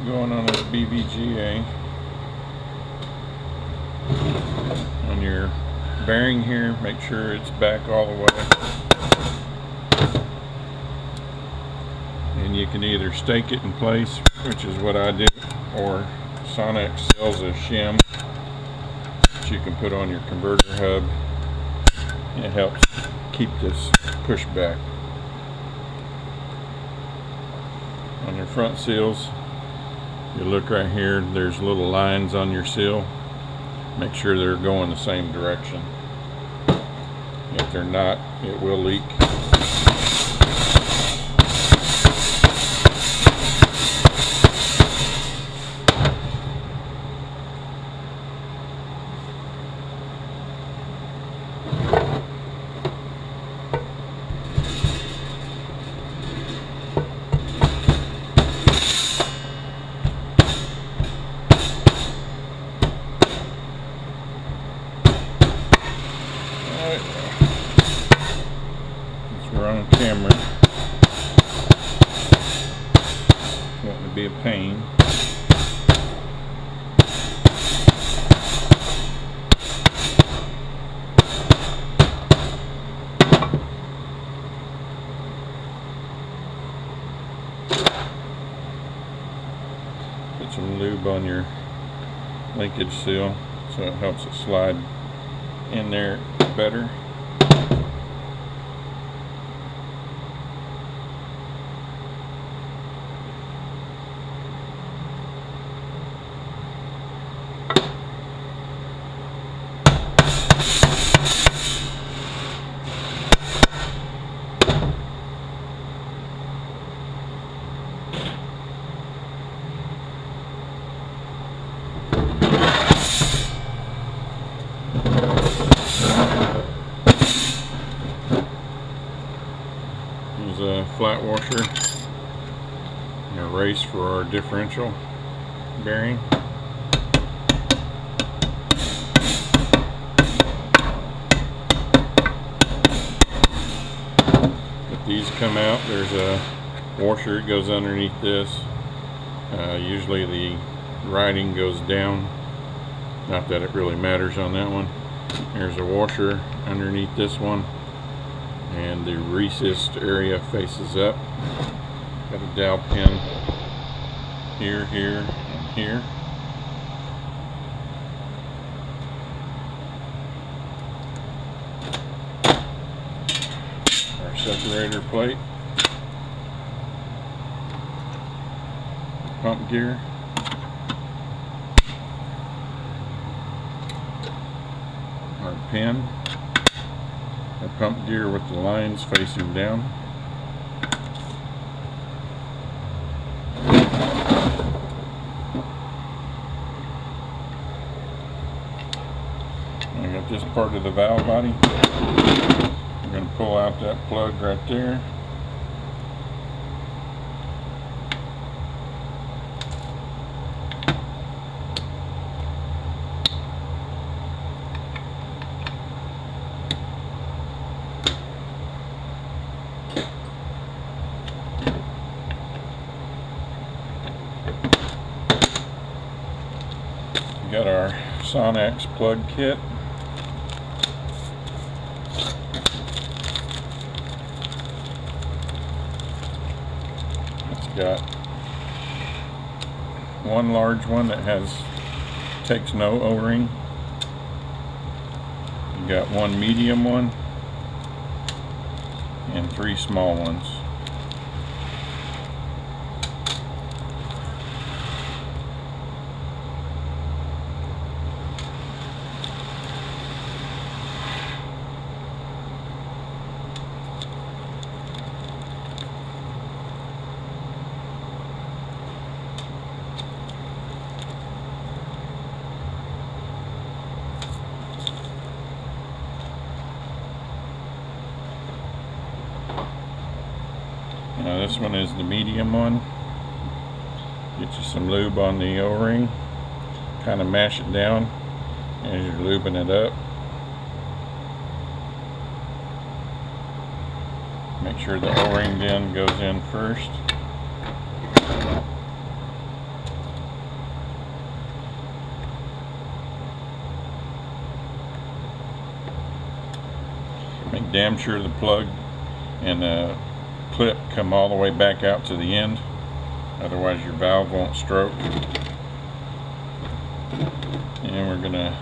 get going on a BVGA. On your bearing here, make sure it's back all the way. And you can either stake it in place, which is what I do, or Sonnax sells a shim that you can put on your converter hub. It helps keep this pushed back. On your front seals, you look right here, there's little lines on your seal. Make sure they're going the same direction. If they're not, it will leak. We're on camera. It's wanting to be a pain. Put some lube on your linkage seal so it helps it slide in there better. There's a flat washer and a race for our differential bearing. If these come out, there's a washer that goes underneath this. Usually the writing goes down. Not that it really matters on that one. There's a washer underneath this one, and the resist area faces up. Got a dowel pin here, here, and here. Our separator plate, pump gear, our pin, our pump gear with the lines facing down. I got this part of the valve body. I'm going to pull out that plug right there. We got our Sonnax Plug Kit. It's got one large one that takes no O-ring. You got one medium one and 3 small ones. Now this one is the medium one. Get you some lube on the O-ring. Kind of mash it down as you're lubing it up. Make sure the O-ring then goes in first. damn sure the plug and the clip come all the way back out to the end, otherwise your valve won't stroke. And we're gonna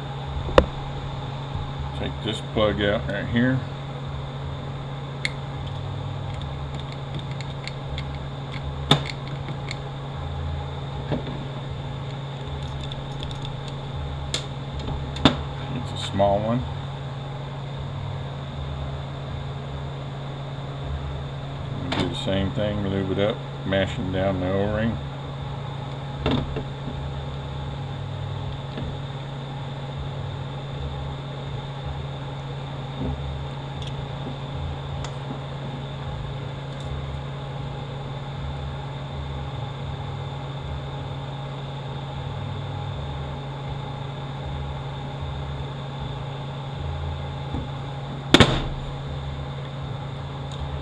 take this plug out right here. It's a small one. Do the same thing, lube it up, mashing down the O-ring.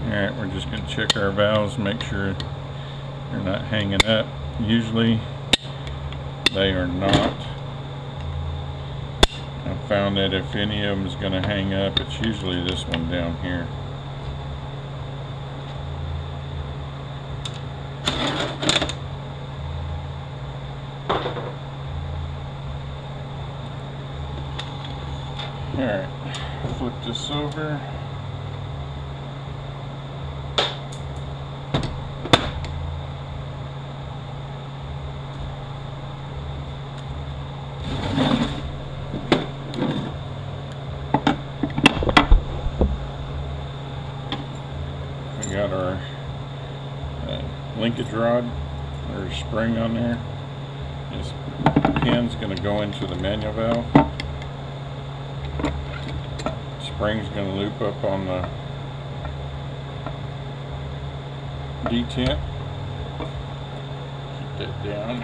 Alright, we're just going to check our valves, make sure they're not hanging up. Usually they are not. I found that if any of them is going to hang up, it's usually this one down here. Alright, flip this over. We got our linkage rod, there's a spring on there. This pin's going to go into the manual valve. Spring's going to loop up on the detent. Keep that down.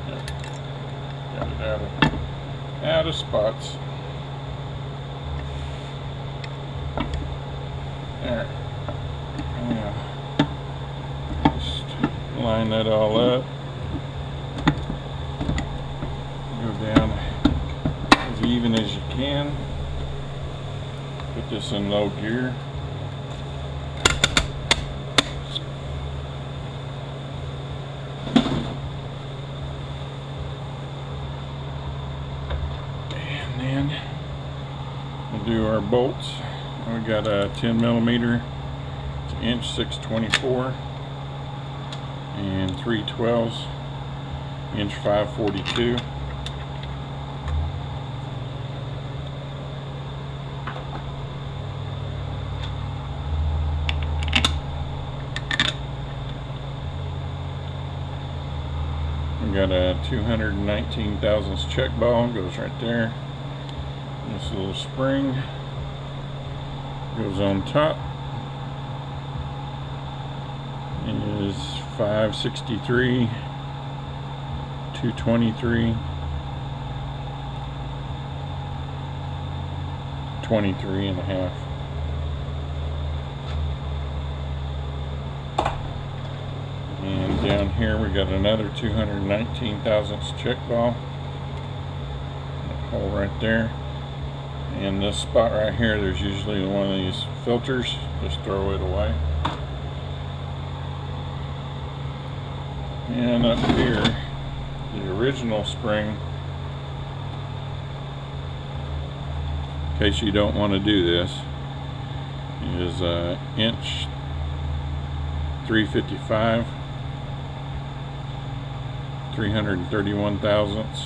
Yep. Got it out of spots. There. Yeah. Just line that all up. Go down as even as you can. Put this in low gear. And then we'll do our bolts. We got a 10 millimeter, it's an inch 624, and 3/12, inch 542. We got a 219 thousandths check ball, goes right there. This little spring goes on top. It is 563, 223, 23 and a half. And down here we got another 219 thousandths check ball. Hole right there. And this spot right here, there's usually one of these filters. Just throw it away. And up here, the original spring, in case you don't want to do this, is inch 355, 331 thousandths,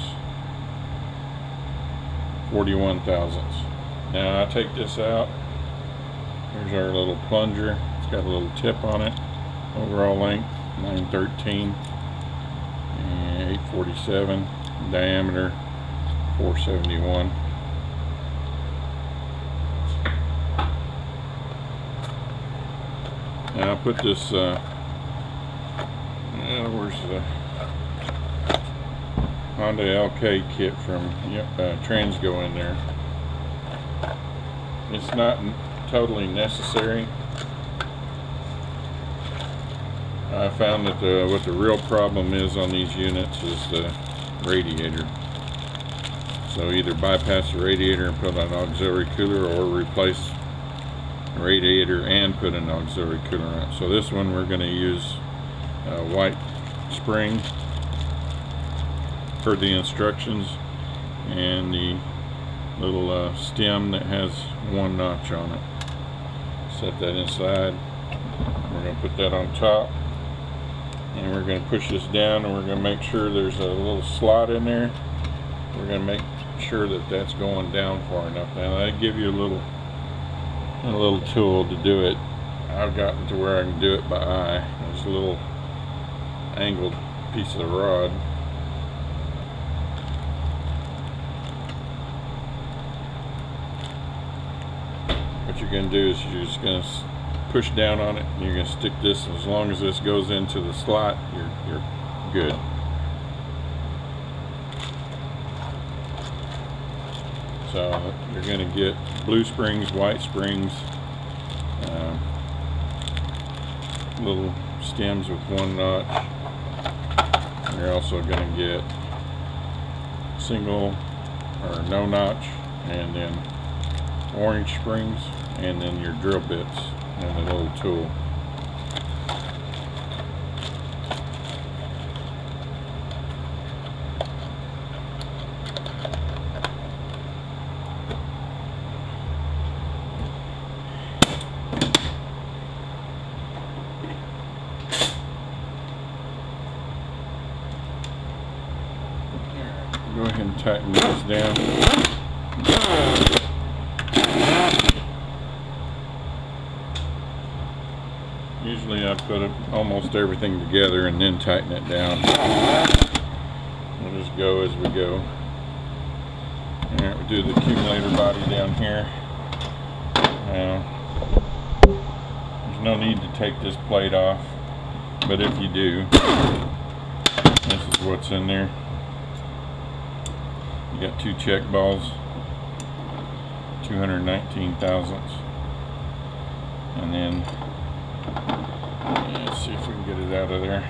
41 thousandths. Now I take this out. Here's our little plunger. It's got a little tip on it. Overall length 913 and 847. Diameter 471. Now I put this. Where's the Honda LK kit from Transgo in there. It's not totally necessary. I found that what the real problem is on these units is the radiator. So either bypass the radiator and put an auxiliary cooler, or replace radiator and put an auxiliary cooler on. So this one we're going to use white spring per the instructions, and the little stem that has one notch on it. Set that inside. We're going to put that on top, and we're going to push this down, and we're going to make sure there's a little slot in there. We're going to make sure that that's going down far enough. Now they give you a little tool to do it. I've gotten to where I can do it by eye. There's a little angled piece of rod. What you're going to do is you're just going to push down on it, and you're going to stick this. As long as this goes into the slot, you're good. So you're going to get blue springs, white springs, little stems with one notch. You're also going to get single or no notch, and then orange springs, and then your drill bits and a little tool. Go ahead and tighten this down. Usually I put almost everything together and then tighten it down. We'll just go as we go. Alright, we'll do the accumulator body down here. There's no need to take this plate off, but if you do, this is what's in there. You got two check balls, 219 thousandths, and then let's see if we can get it out of there.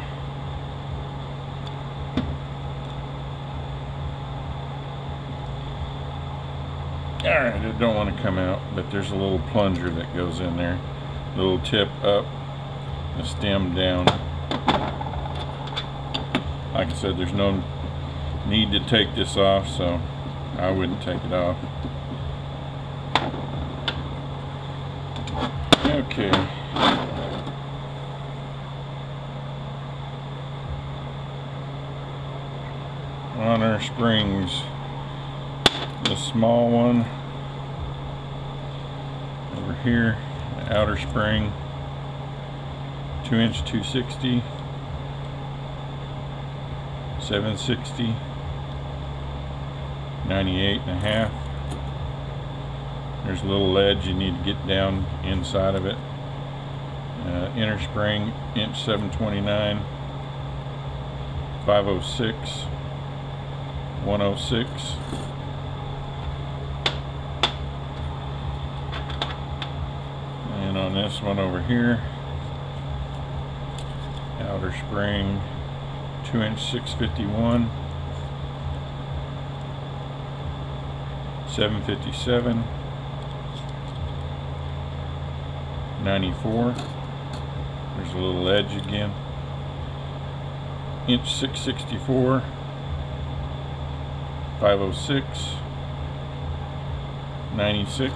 Alright, it don't want to come out, but there's a little plunger that goes in there. A little tip up, the stem down. Like I said, there's no need to take this off, so I wouldn't take it off. Okay. On our springs, the small one over here, the outer spring, 2-inch 260, 760, 98.5. There's a little ledge you need to get down inside of it. Inner spring, inch 729, 506, 106. And on this one over here, outer spring, 2-inch 651, 757, 94. There's a little edge again. Inch 664, 506, 96.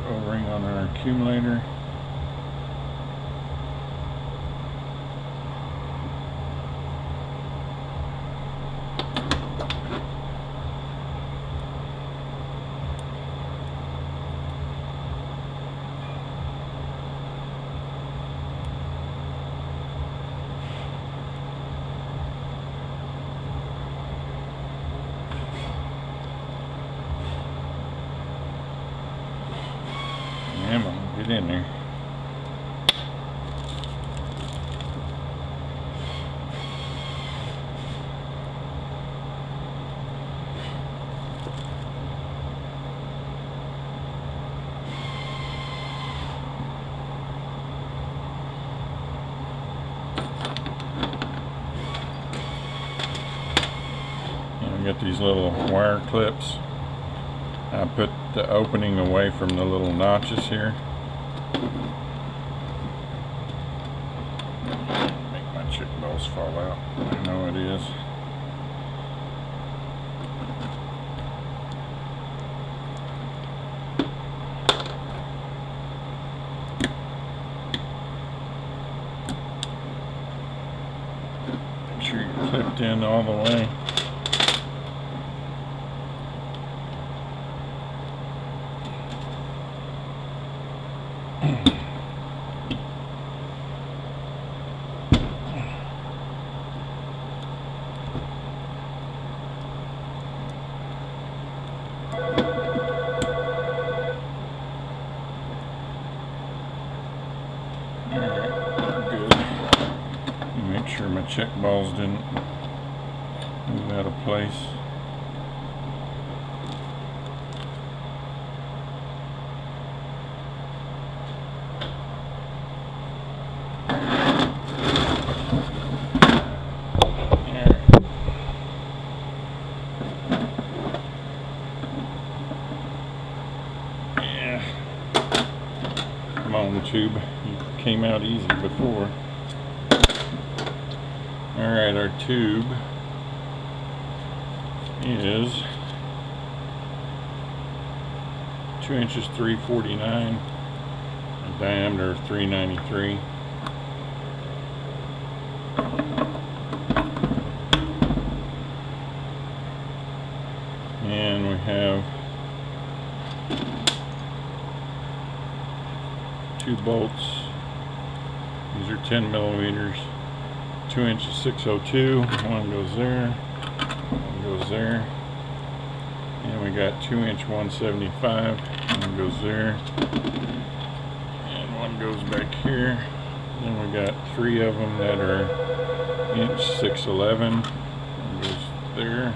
O-ring on our accumulator. Come on, get in there. got these little wire clips. I put the opening away from the little notches here. Make my chick bolts fall out. I know it is. Make sure you're clipped in all the way. Sure my check balls didn't move out of place. Yeah. Come on, tube. You came out easy before. Alright, our tube is 2 inches 349, a diameter of 393. And we have 2 bolts. These are 10 millimeters. 2 inches 602, one goes there, one goes there, and we got 2 inch 175, one goes there, and one goes back here. Then we got 3 of them that are inch 611, one goes there,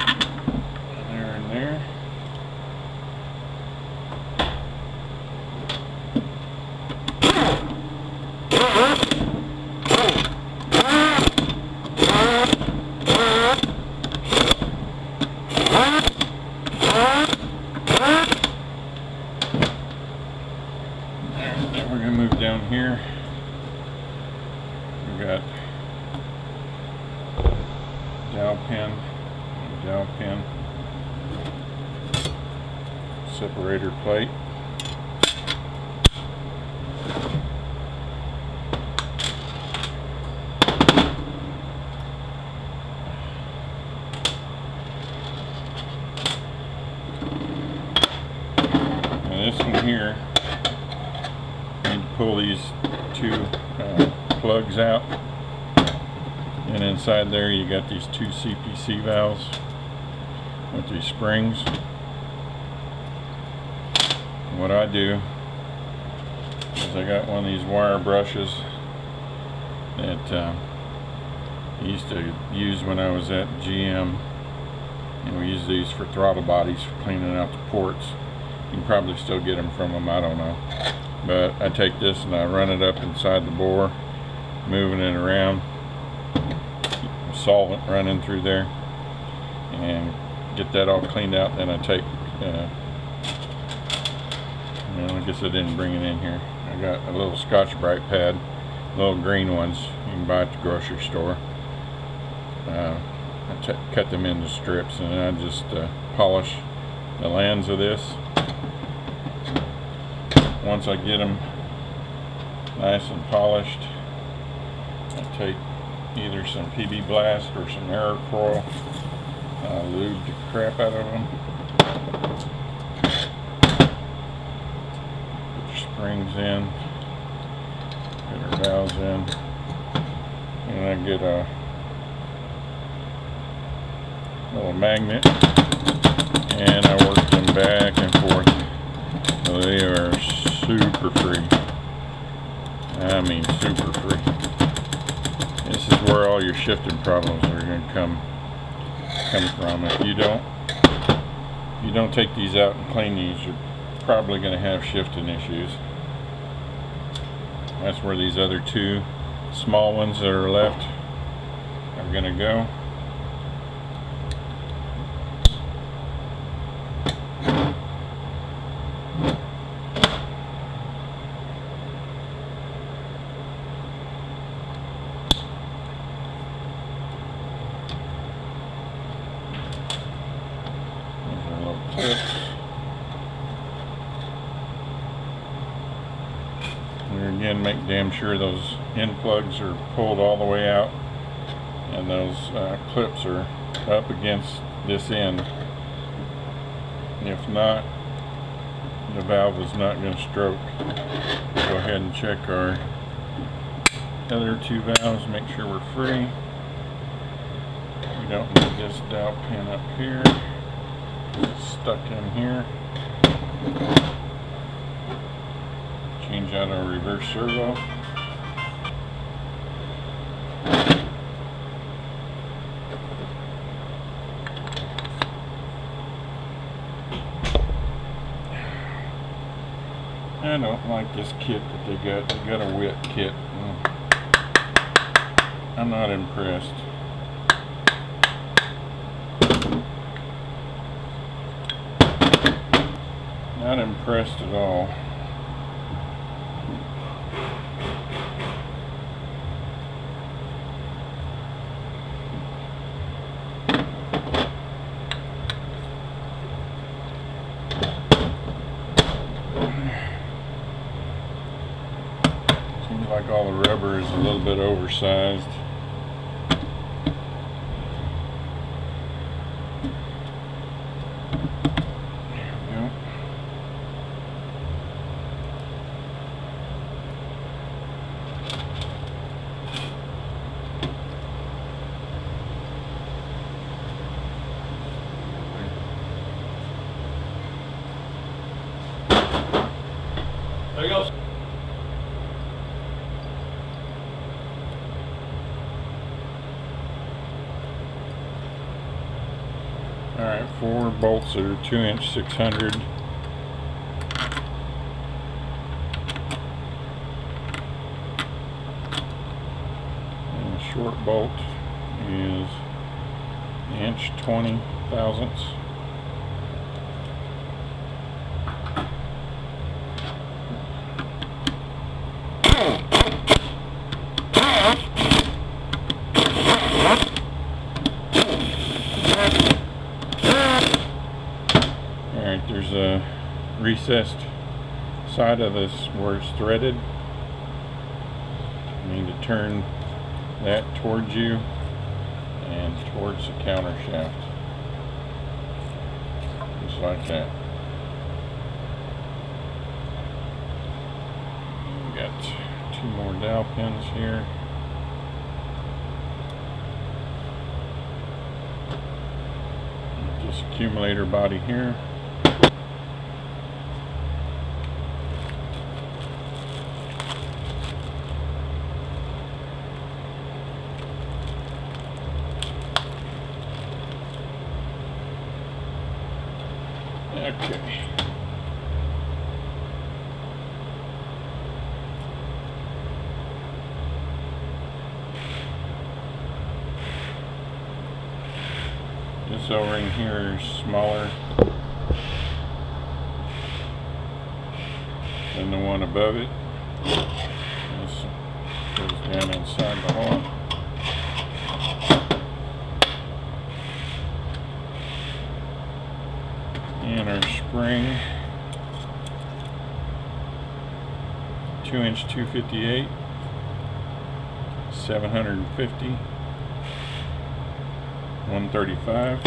and there and there. We're going to move down here. We got dowel pin, separator plate, and this one here. Pull these 2 plugs out, and inside there you got these 2 CPC valves with these springs. And what I do is I got one of these wire brushes that I used to use when I was at GM, and we use these for throttle bodies for cleaning out the ports. You can probably still get them from them, I don't know. But I take this and I run it up inside the bore, moving it around, solvent running through there, and get that all cleaned out. Then I take, well, I guess I didn't bring it in here. I got a little Scotch-Brite pad, little green ones you can buy at the grocery store. I cut them into strips, and I just polish the lands of this. Once I get them nice and polished, I take either some PB Blast or some Aerocoil, lube the crap out of them, put your springs in, get our valves in, and I get a little magnet, and I work them back and forth. So they are super free. I mean super free. This is where all your shifting problems are going to come from. If you don't take these out and clean these, you're probably going to have shifting issues. That's where these other 2 small ones that are left are going to go. clips. And again, make damn sure those end plugs are pulled all the way out and those clips are up against this end. If not, the valve is not going to stroke. Go ahead and check our other two valves, make sure we're free. We don't need this dowel pin up here. It's stuck in here. Change out our reverse servo. I don't like this kit that they got. They got a wet kit. I'm not impressed. Not impressed at all. Seems like all the rubber is a little bit oversized. There you go. Alright, 4 bolts that are 2" 600. And the short bolt is 1" 20 thousandths. Alright, there's a recessed side of this where it's threaded. You need to turn that towards you and towards the counter shaft. Just like that. We got 2 more dowel pins here. This accumulator body here. Okay. This O-ring here is smaller than the one above it. This goes down inside the hole. And our spring, 2" 258, 750, 135.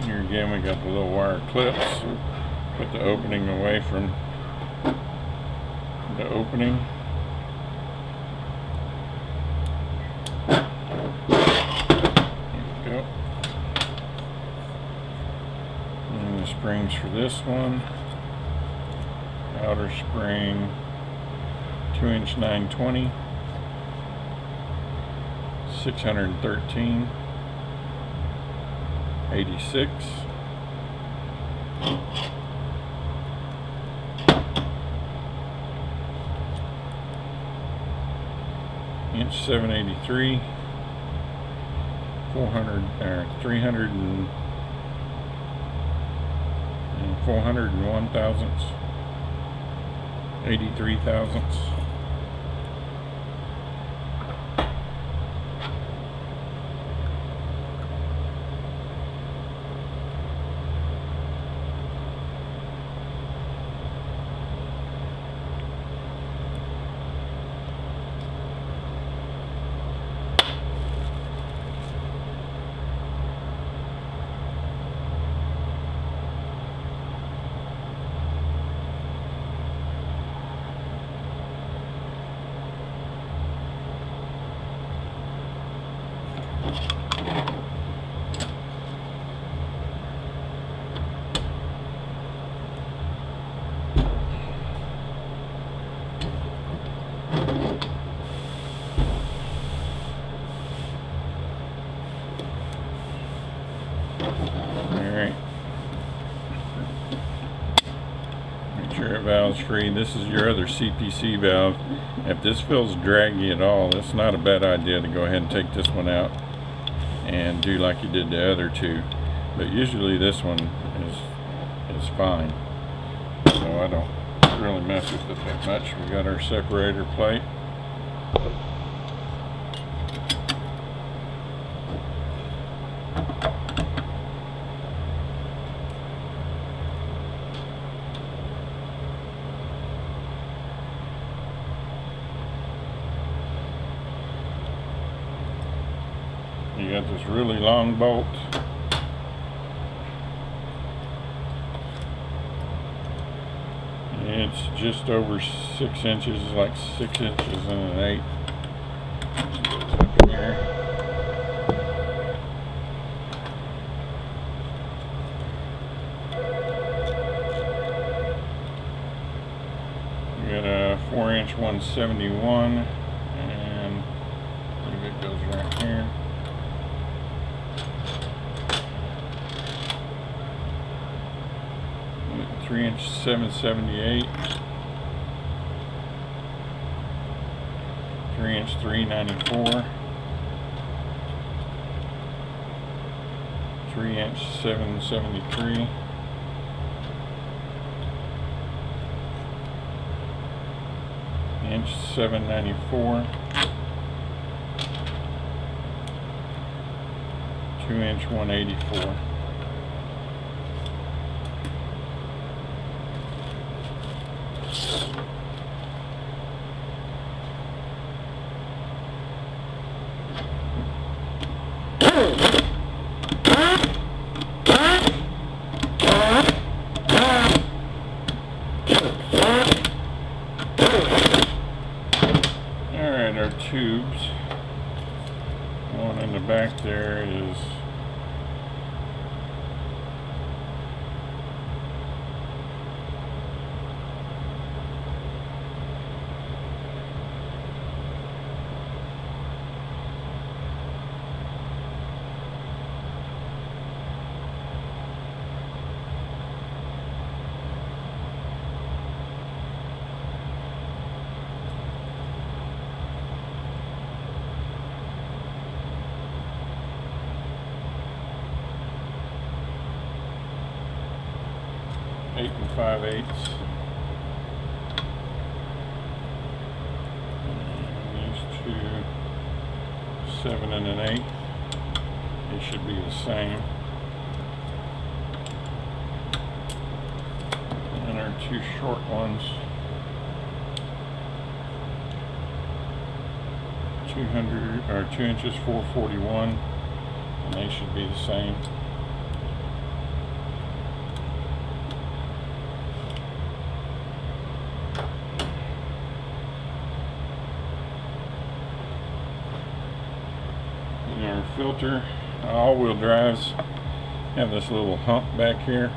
Here again, we got the little wire clips. Put the opening away from the opening. There we go. And the springs for this one. Outer spring, 2" 920, 613. 86. Inch 783. 400 or 300 and 401 thousandths, 83 thousandths. Alright. Make sure that valve's free. This is your other CPC valve. If this feels draggy at all, it's not a bad idea to go ahead and take this one out and do like you did the other two. But usually this one is fine. So I don't really mess with it that much. We got our separator plate. You got this really long bolt. It's just over 6 inches, like 6 inches and an eighth. Up in here. We got a 4-inch 171, and I believe it goes right here. 3-inch 778, 3-inch 394, 3-inch 773, inch 794, 2-inch 184. Alright, our tubes. One in the back there is eight and 5/8. And these two, 7 and an 8. They should be the same. And our two short ones, 200 or 2 inches 441, and they should be the same. Our filter, all-wheel drives have this little hump back here.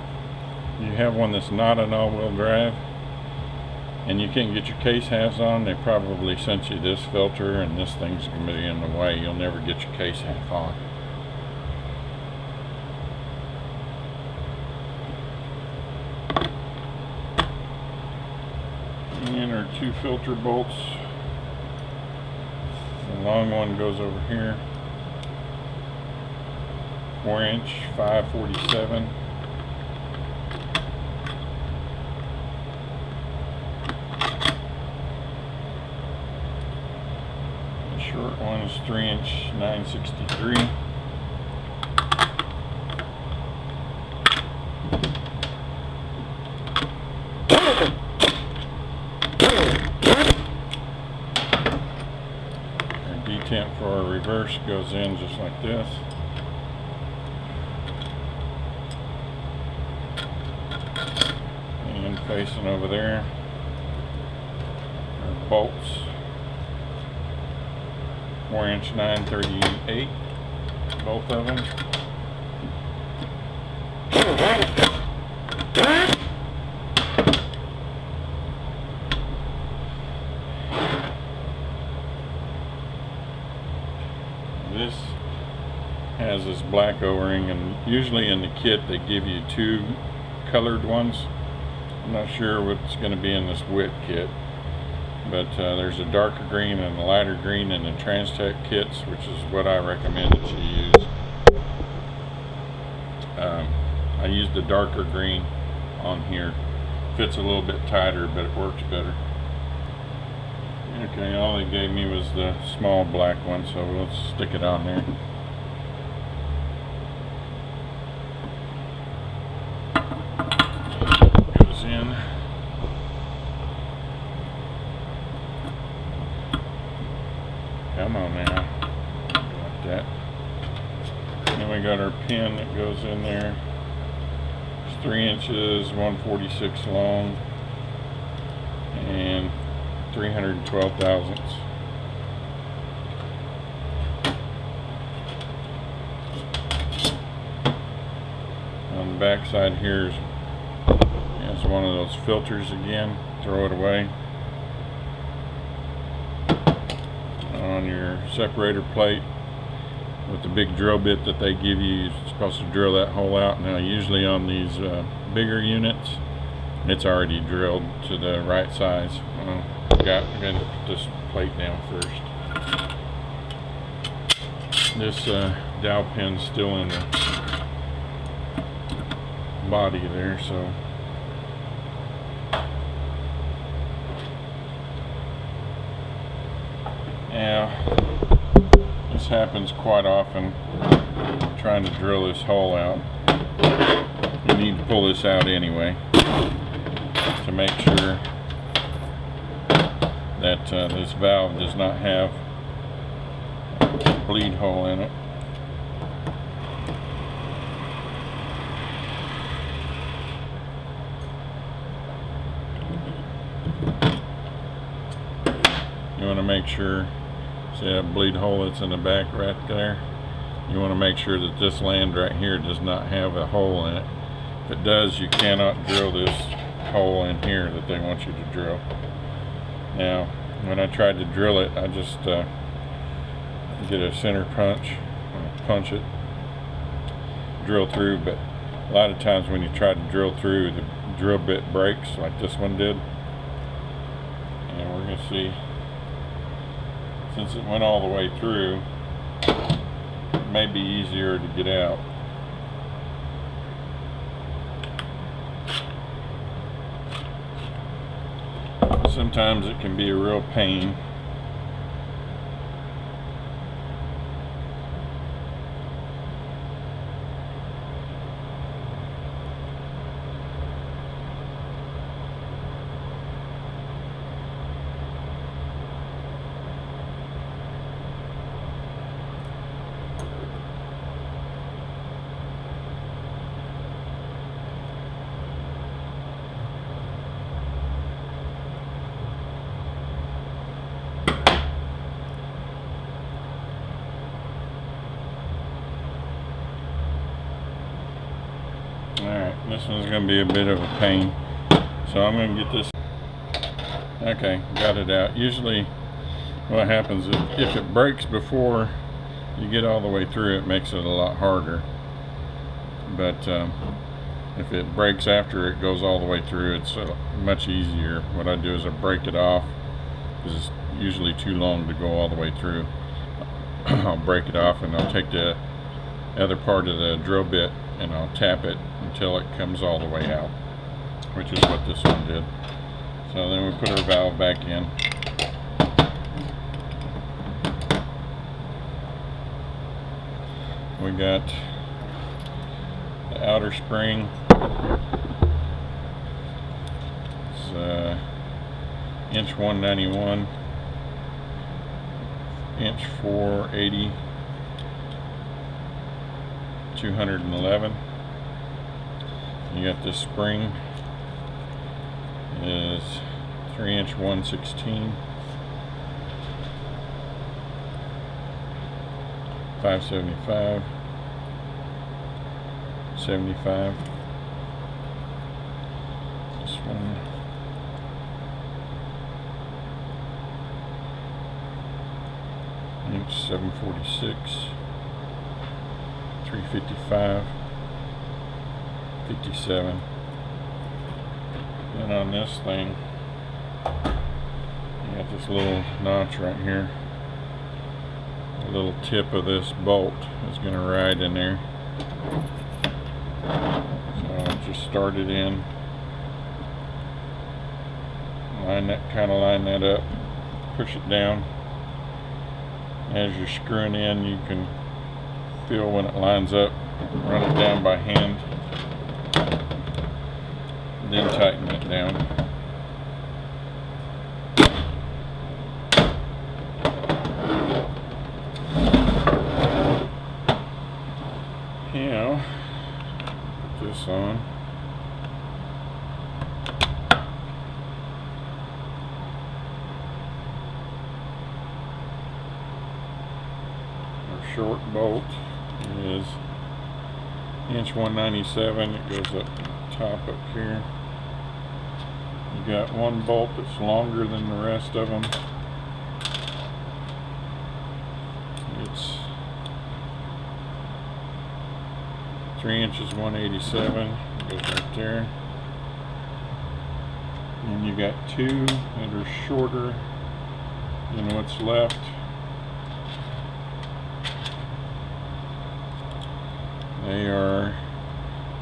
You have one that's not an all-wheel drive and you can't get your case halves on, they probably sent you this filter, and this thing's going to be in the way. You'll never get your case half on. And our two filter bolts. The long one goes over here. 4-inch 547, short one is 3" 9/63. Our detent for our reverse goes in just like this. And facing over there, our bolts, 4" 9/38, both of them. This has this black O-ring, and usually in the kit they give you two colored ones. I'm not sure what's going to be in this wit kit, but there's a darker green and a lighter green in the Trans-Tech kits, which is what I recommend that you use. I used the darker green on here. Fits a little bit tighter, but it works better. Okay, all they gave me was the small black one, so let's stick it on there. Goes in. Come on now. Like that. Then we got our pin that goes in there. It's 3" 1/46 long and 312 thousandths. On the back side here is one of those filters again. Throw it away. On your separator plate with the big drill bit that they give you, you're supposed to drill that hole out. Now usually on these bigger units it's already drilled to the right size. I'm going to put this plate down first. This dowel pin's still in the body there, so yeah, this happens quite often. Trying to drill this hole out, you need to pull this out anyway to make sure that this valve does not have a bleed hole in it. You want to make sure, see that bleed hole that's in the back right there? You want to make sure that this land right here does not have a hole in it. If it does, you cannot drill this hole in here that they want you to drill. Now, when I tried to drill it, I just get a center punch it, drill through, but a lot of times when you try to drill through, the drill bit breaks like this one did. And we're going to see, since it went all the way through, it may be easier to get out. Sometimes it can be a real pain. Alright, this one's going to be a bit of a pain, so I'm going to get this. Okay, got it out. Usually what happens is if it breaks before you get all the way through, it makes it a lot harder, but if it breaks after it goes all the way through, it's much easier. What I do is I break it off, because it's usually too long to go all the way through. I'll break it off and I'll take the other part of the drill bit and I'll tap it until it comes all the way out, which is what this one did. So then we put our valve back in. We got the outer spring. It's inch 191, inch 480, 211. You got this spring is 3 inch 116, 575, 75. This one inch 746, 355, 57. And on this thing, you got this little notch right here. The little tip of this bolt is going to ride in there. So I'll just start it in. Line that up. Push it down. As you're screwing in, you can feel when it lines up. Run it down by hand. Then tighten it down. Now, put this on. Our short bolt is inch 197. It goes up top up here. You got one bolt that's longer than the rest of them. It's 3 inches 187. It goes right there. And you got two that are shorter than what's left. They are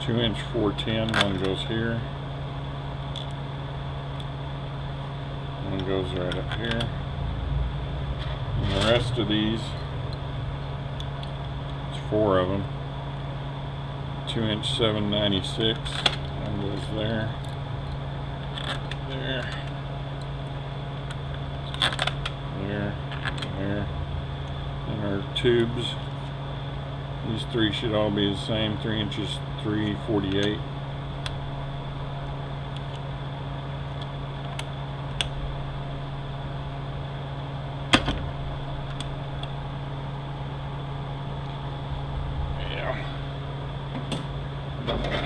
2 inch 410. One goes here. One goes right up here. And the rest of these, it's 4 of them. 2 inch 796. One goes there. There. There. There. And our tubes. These 3 should all be the same. 3 inches 348.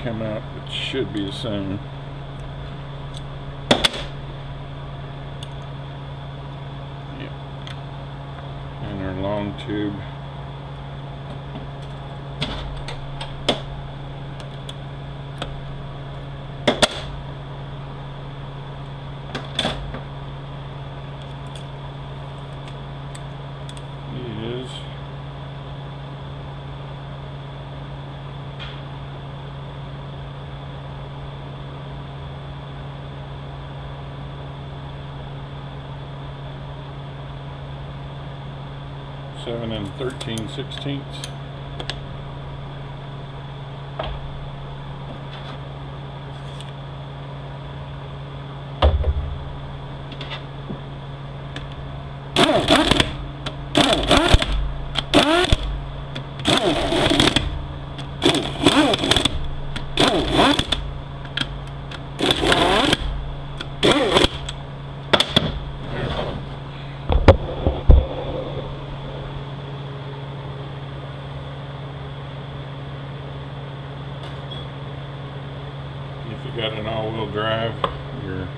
Come out, it should be the same. Yep. And our long tube. Is 7 13/16. If you got an all-wheel drive, your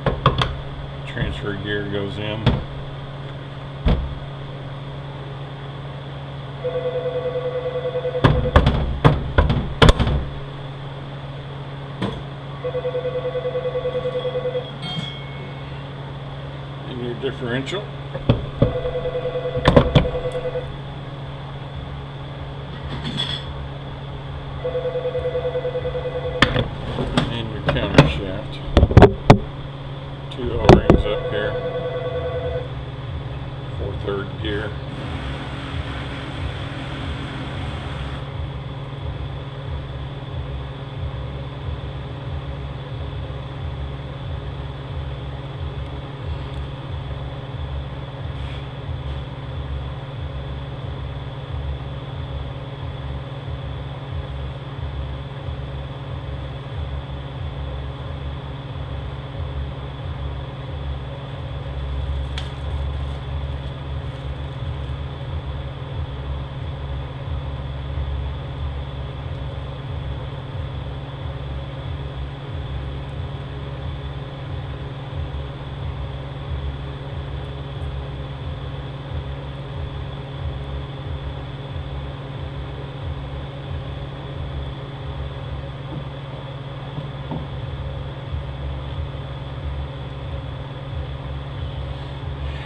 transfer gear goes in. And your differential. Counter shaft. 2 O-rings up here. 4/3 gear.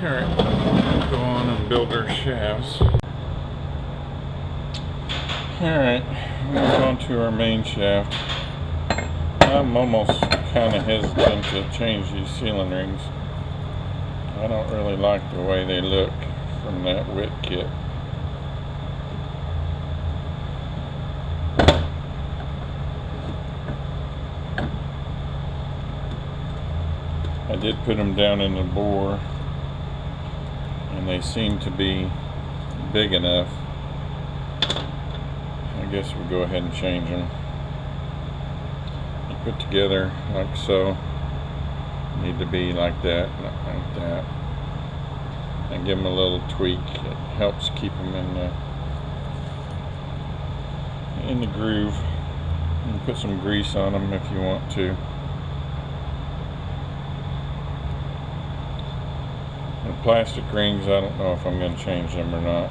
Alright, go on and build our shafts. Alright, move on to our main shaft. I'm almost kind of hesitant to change these sealing rings. I don't really like the way they look from that wet kit. I did put them down in the bore, and they seem to be big enough. I guess we'll go ahead and change them. You put together like so. Need to be like that, not like that. And give them a little tweak. It helps keep them in the groove. You can put some grease on them if you want to. The plastic rings, I don't know if I'm going to change them or not.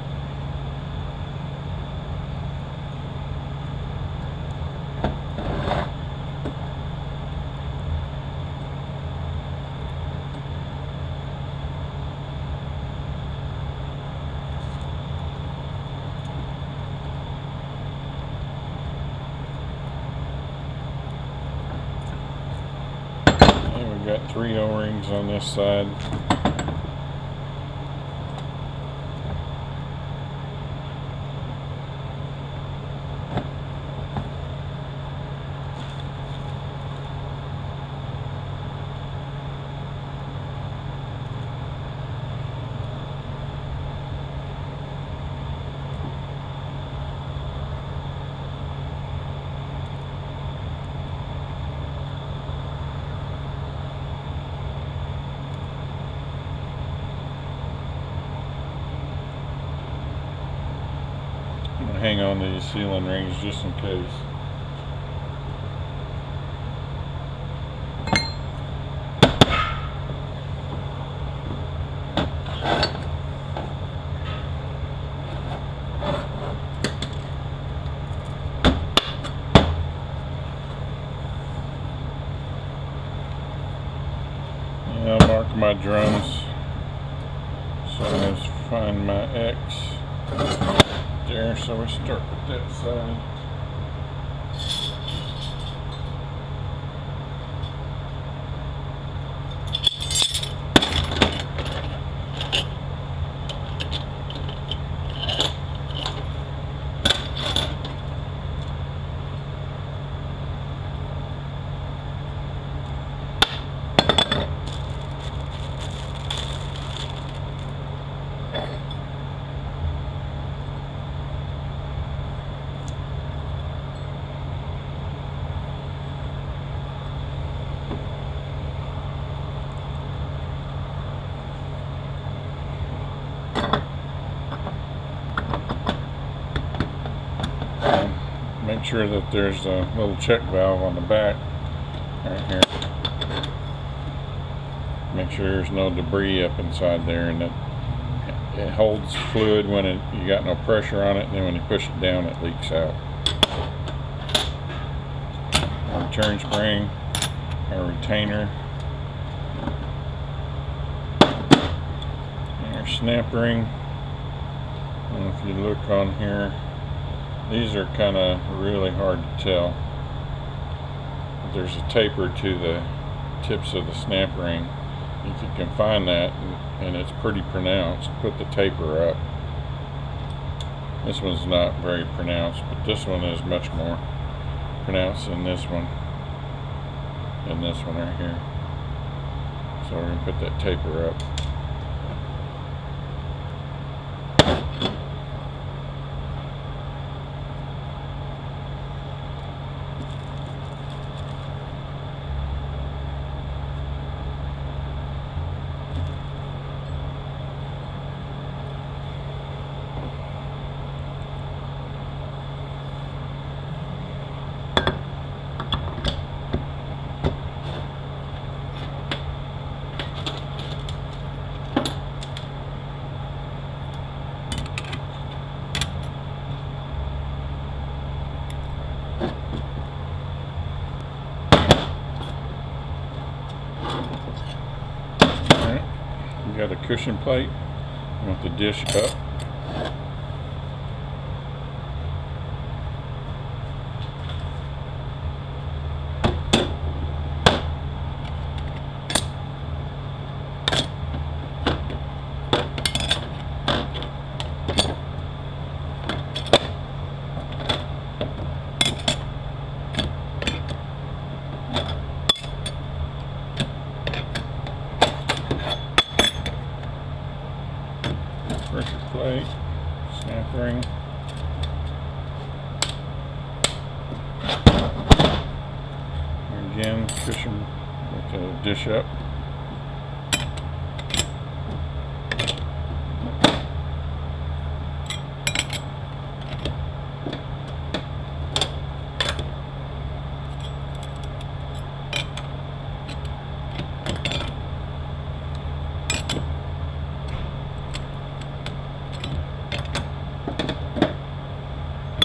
We've got 3 O-rings on this side. Hang on to these sealing rings just in case. Yeah, I'll mark my drums. So let's find my X. There, so we start with that side. Make sure that there's a little check valve on the back right here. Make sure there's no debris up inside there, and that it holds fluid when you got no pressure on it, and then when you push it down it leaks out. Our return spring, our retainer, and our snap ring. And if you look on here, these are kind of really hard to tell. There's a taper to the tips of the snap ring. If you can find that, and it's pretty pronounced, put the taper up. This one's not very pronounced, but this one is much more pronounced than this one. And this one right here. So we're going to put that taper up. cushion plate. You want the dish up. Pressure plate, snap ring. And again, cushion with the dish up.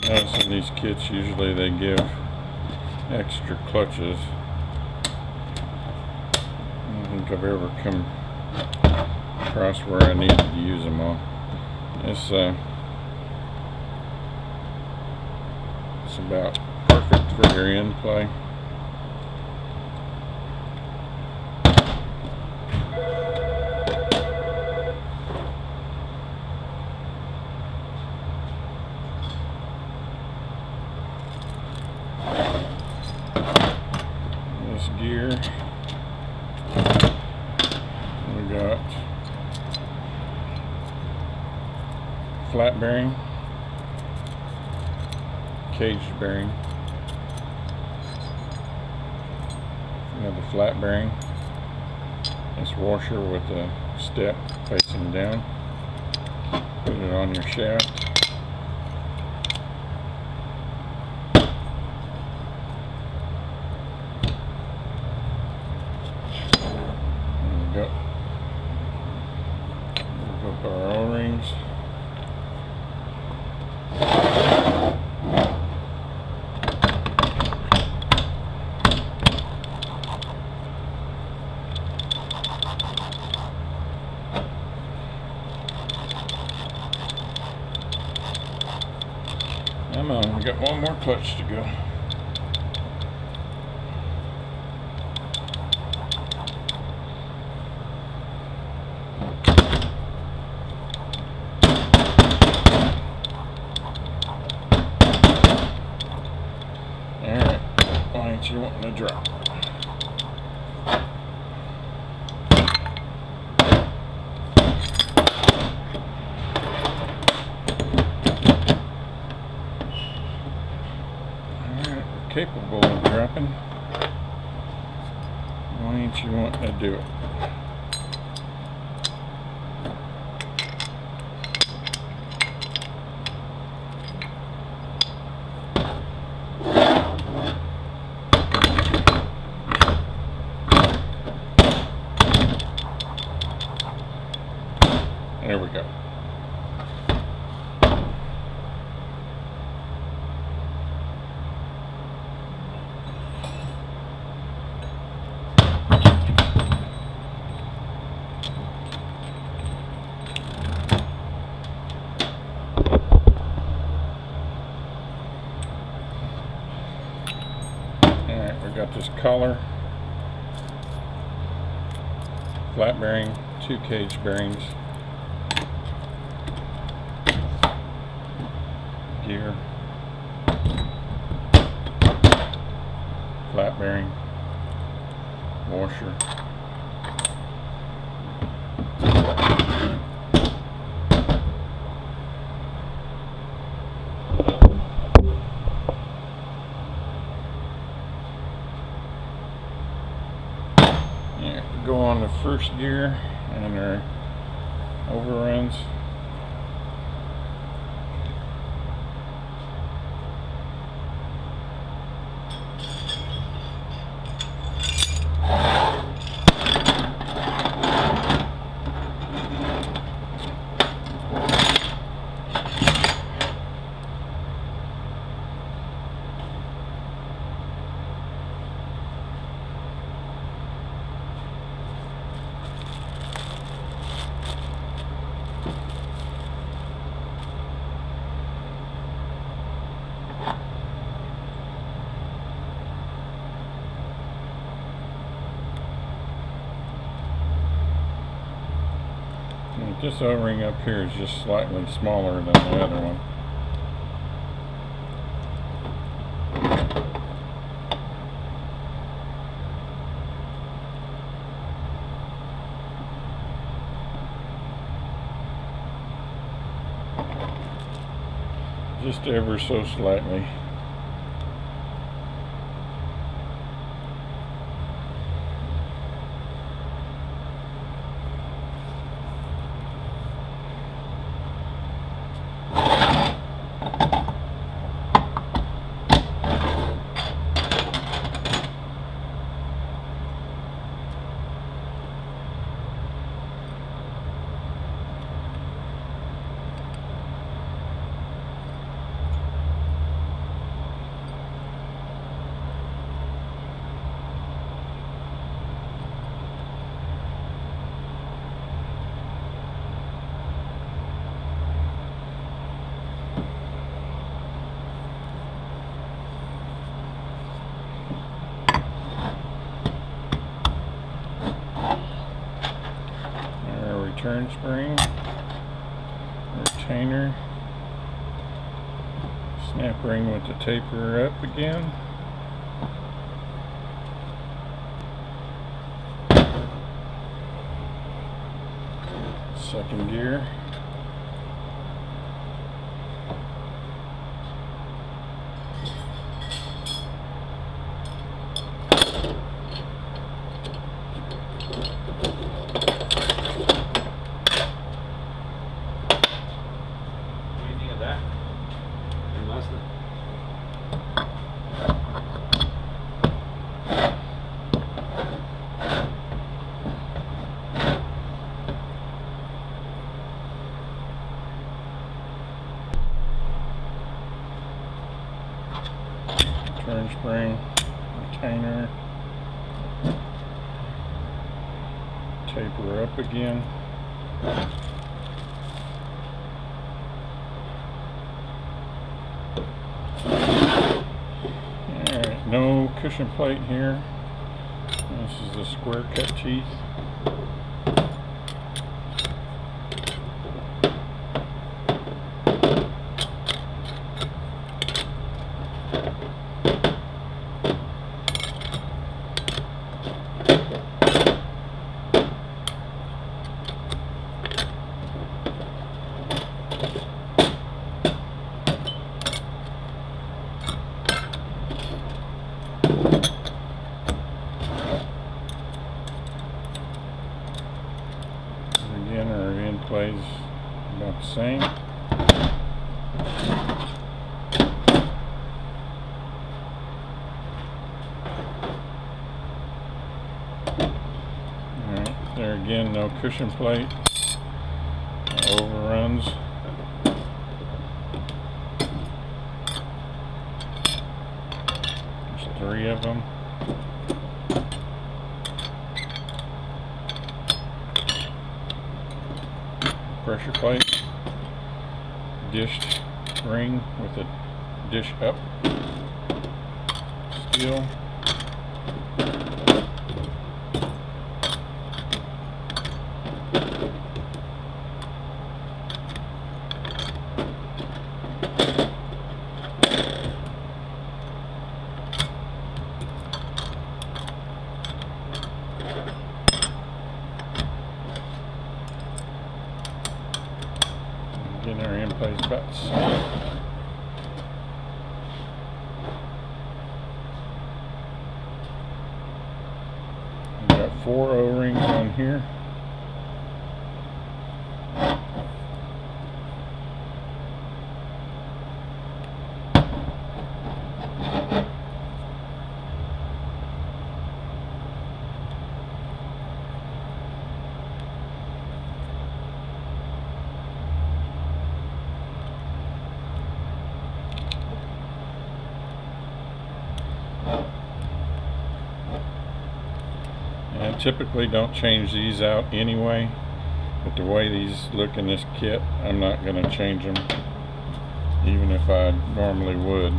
Notice in these kits usually they give extra clutches. I don't think I've ever come across where I needed to use them all. It's about perfect for your end play. Gear, we got flat bearing, cage bearing, another flat bearing, this washer with a step facing down, put it on your shaft. Move up our O-rings. Come on, we got one more clutch to go. Alright, why ain't you wanting to drop? Alright, we're capable of dropping. Why ain't you wanting to do it? There we go. Alright, we got this collar, flat bearing, 2 cage bearings, gear, flat bearing, washer, yeah, go on the first gear and our overruns. But this O-ring up here is just slightly smaller than the other one. Just ever so slightly. Return spring, retainer, snap ring with the taper up again, second gear, turn spring, retainer, taper up again, alright, no cushion plate here. This is the square cut teeth. Again, our end plays about the same. Alright, there again, no cushion plate, no overruns. There's 3 of them. Pressure plate, dished ring with a dish up, steel, again our end plays about the same. We've got 4 O-rings on here. I typically don't change these out anyway, but the way these look in this kit, I'm not going to change them even if I normally would.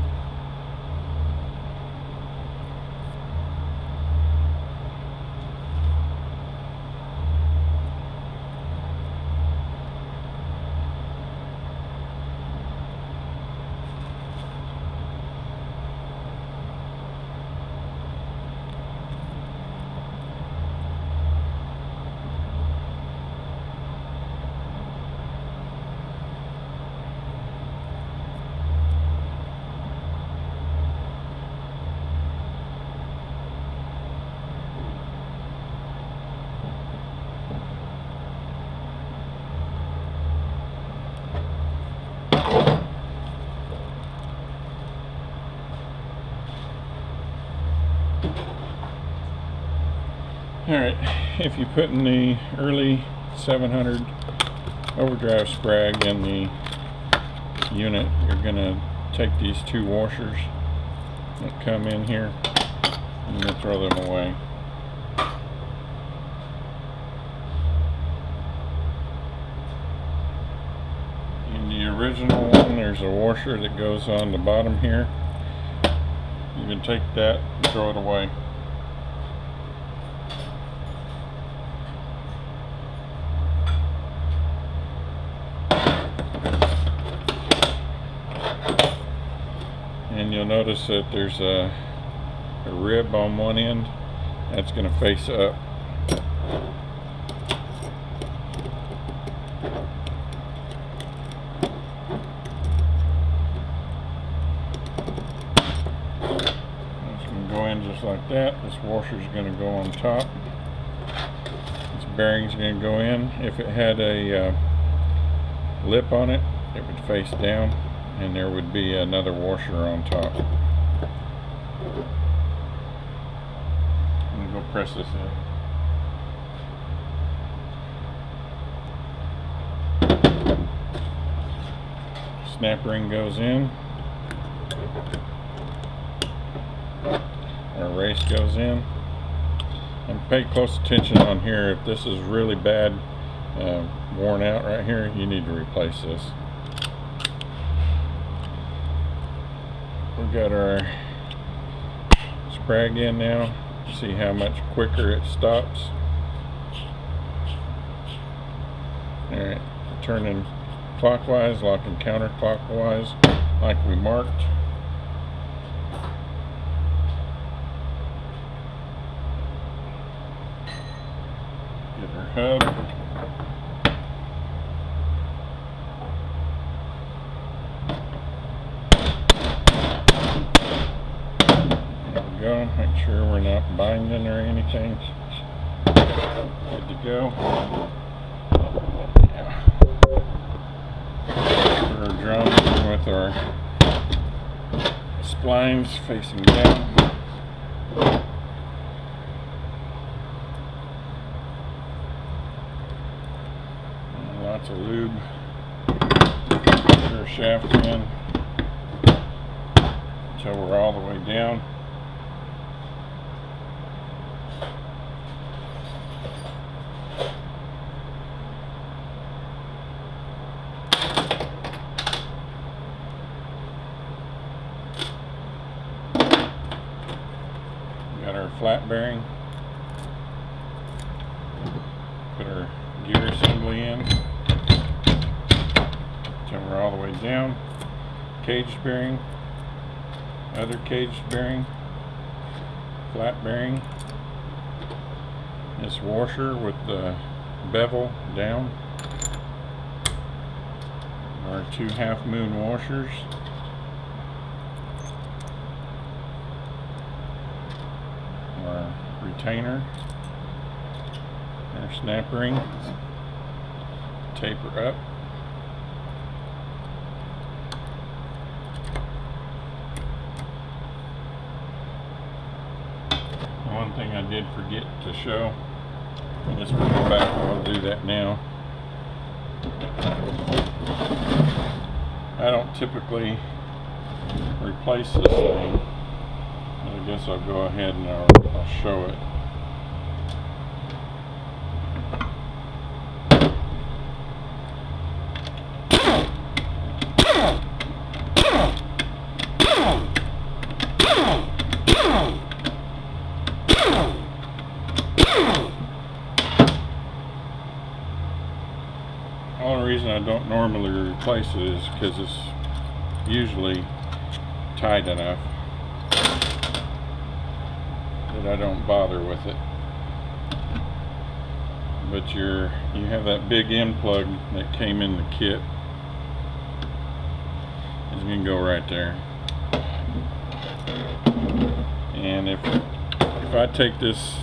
Alright, if you put in the early 700 overdrive sprag in the unit, you're going to take these two washers that come in here and you'll throw them away. In the original one, there's a washer that goes on the bottom here. You can take that and throw it away. And you'll notice that there's a rib on one end that's going to face up. It's going to go in just like that. This washer is going to go on top. This bearing is going to go in. If it had a lip on it, it would face down, and there would be another washer on top. I'm going to go press this in. Snap ring goes in. Our race goes in. And pay close attention on here. If this is really bad, worn out right here, you need to replace this. We've got our sprag in now. See how much quicker it stops. Alright, turning clockwise, locking counterclockwise like we marked. Get our hub. Go. Make sure we're not binding or anything. Good to go. Yeah. Put our drum with our splines facing down. And lots of lube. Put our shaft in until we're all the way down. Got our flat bearing. Put our gear assembly in until we're all the way down. Cage bearing, other cage bearing, flat bearing. This washer with the bevel down. Our two half moon washers. Our retainer, our snap ring, taper up, one thing I did forget to show, let's go back, I'll do that now. I don't typically replace this thing. I guess I'll go ahead and I'll show it. The only reason I don't normally replace it is because it's usually tight enough that I don't bother with it. But you have that big end plug that came in the kit. It's going to go right there. And if I take this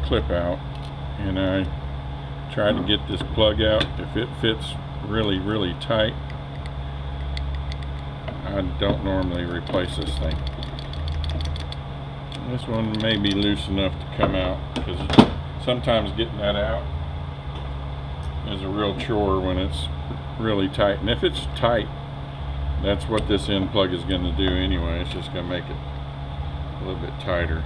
clip out and I try to get this plug out, if it fits really, really tight, I don't normally replace this thing. This one may be loose enough to come out, because sometimes getting that out is a real chore when it's really tight. And if it's tight, that's what this end plug is going to do anyway. It's just going to make it a little bit tighter.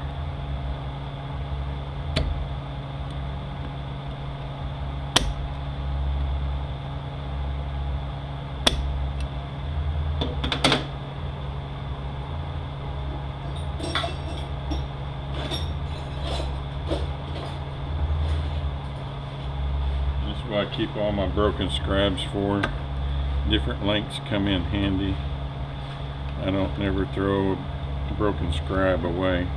I keep all my broken scraps for. Different links come in handy. I don't never throw a broken scribe away.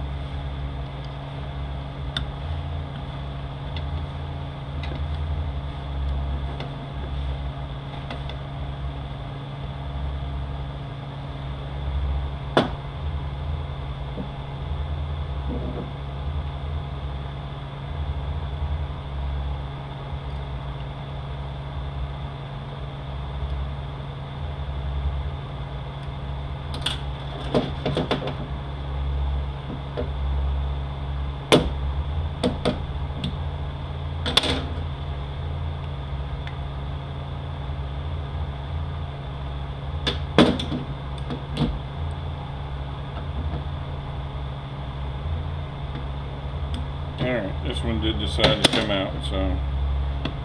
Alright, this one did decide to come out, so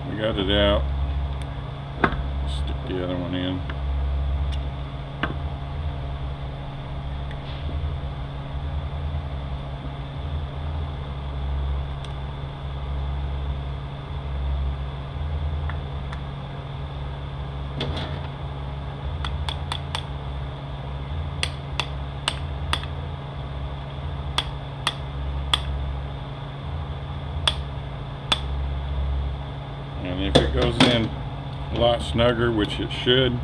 we got it out. Stick the other one in. And if it goes in a lot snugger, which it should,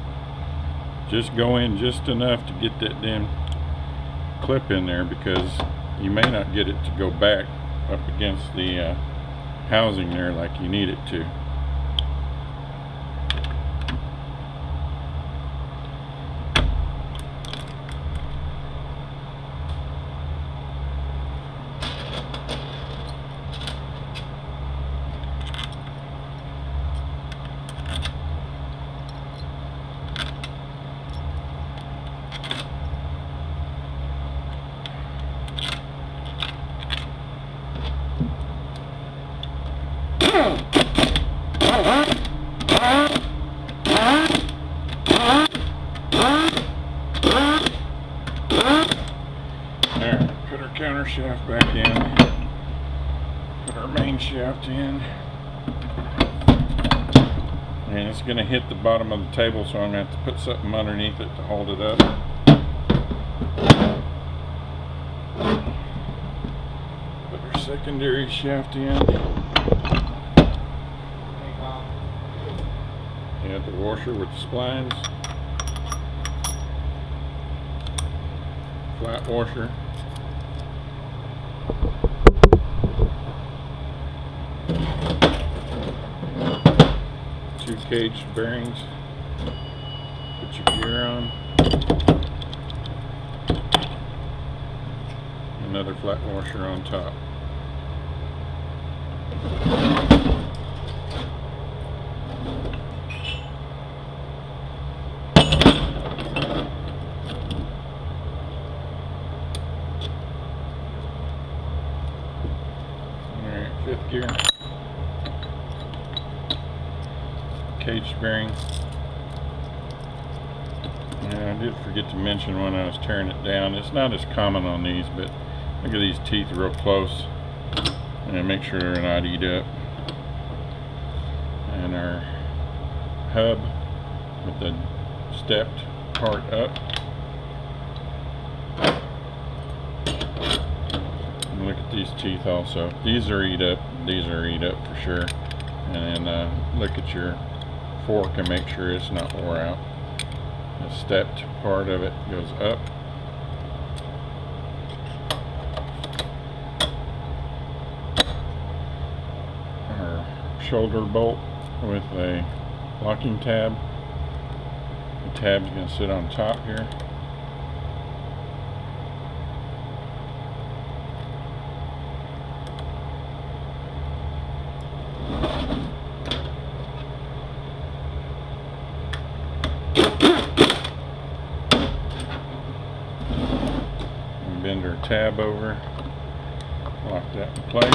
just go in just enough to get that damn clip in there, because you may not get it to go back up against the housing there like you need it to. Put our counter shaft back in, put our main shaft in, and it's going to hit the bottom of the table, so I'm going to have to put something underneath it to hold it up. Put our secondary shaft in. Add the washer with the splines, flat washer. Two cage bearings. Put your gear on. Another flat washer on top. Alright, fifth gear. Cage bearing. Yeah, I did forget to mention when I was tearing it down, it's not as common on these, but look at these teeth real close, and make sure they're not eat up. And our hub with the stepped part up. And look at these teeth also. These are eat up. These are eat up for sure. And then look at your fork and make sure it's not wore out. The stepped part of it goes up. Our shoulder bolt with a locking tab. The tab's going to sit on top here. bend our tab over, lock that in place.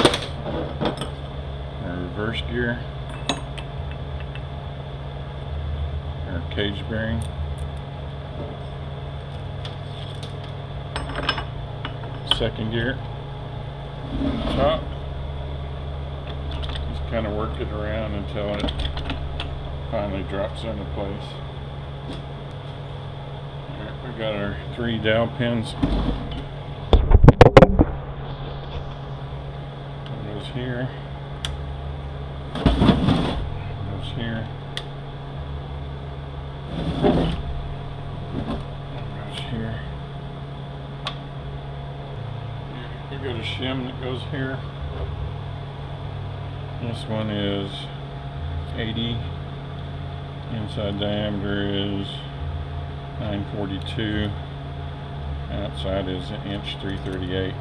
Our reverse gear, our cage bearing, second gear, top. Just kind of work it around until it finally drops into place. Alright, we got our 3 dowel pins. One goes here. One goes here. One goes here. We got a shim that goes here. This one is 80. Inside diameter is 942. Outside is 1.338".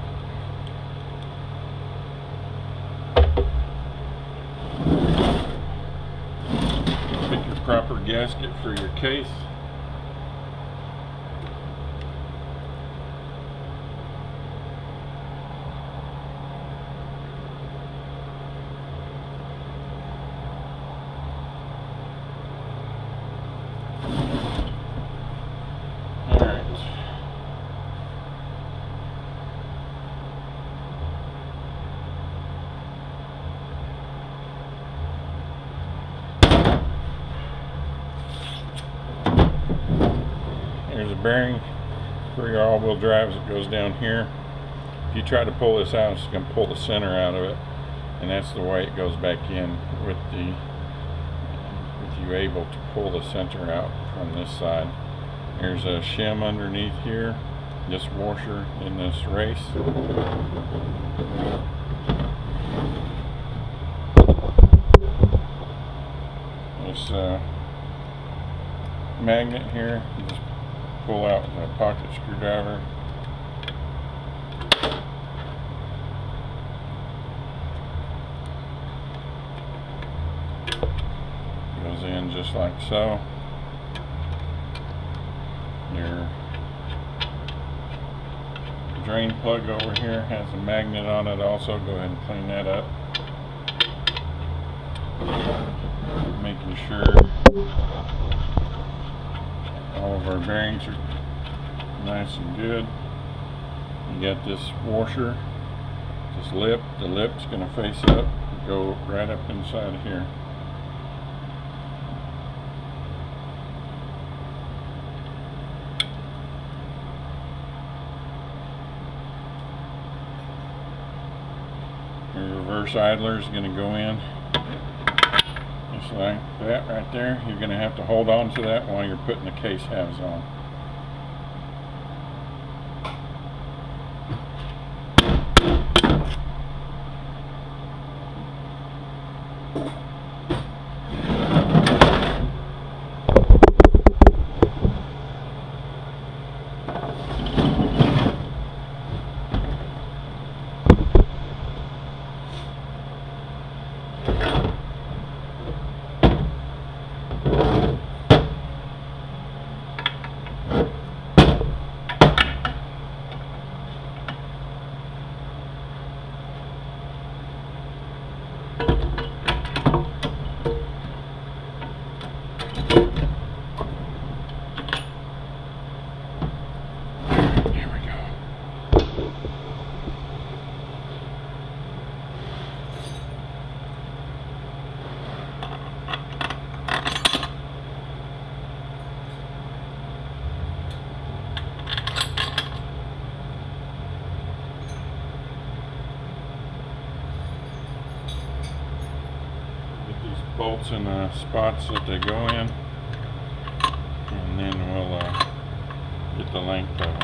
Pick your proper gasket for your case. There's a bearing for your all-wheel drives that goes down here. If you try to pull this out, it's going to pull the center out of it, and that's the way it goes back in with you able to pull the center out from this side. There's a shim underneath here, this washer in this race. This magnet here, you just pull out the pocket screwdriver. Goes in just like so. Your drain plug over here has a magnet on it also. Go ahead and clean that up. Making sure all of our bearings are nice and good. You got this washer, this lip. The lip's going to face up and go right up inside of here. Your reverse idler is going to go in just like that right there. You're going to have to hold on to that while you're putting the case halves on. Bolts in the spots that they go in, and then we'll get the length of it.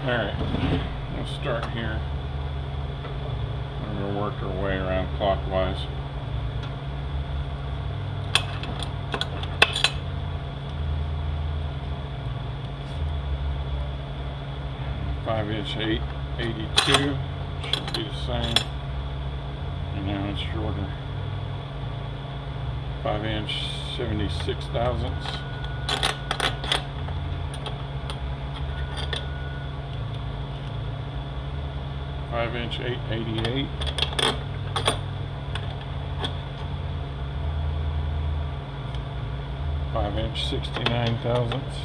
Alright, we'll start here. We're going to work our way around clockwise. Five inch 882 should be the same. And now it's shorter. 5 inch 76 thousandths. 5 inch 888. 5 inch 69 thousandths.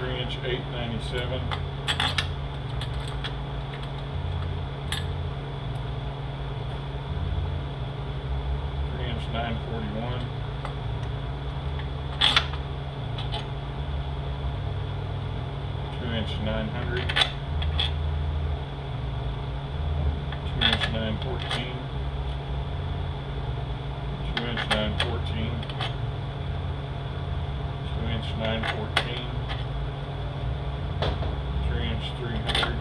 3 inch 897. 941, 2 inch 900, 2 inch 914, 2 inch 914, 2 inch 914, 3 inch 300,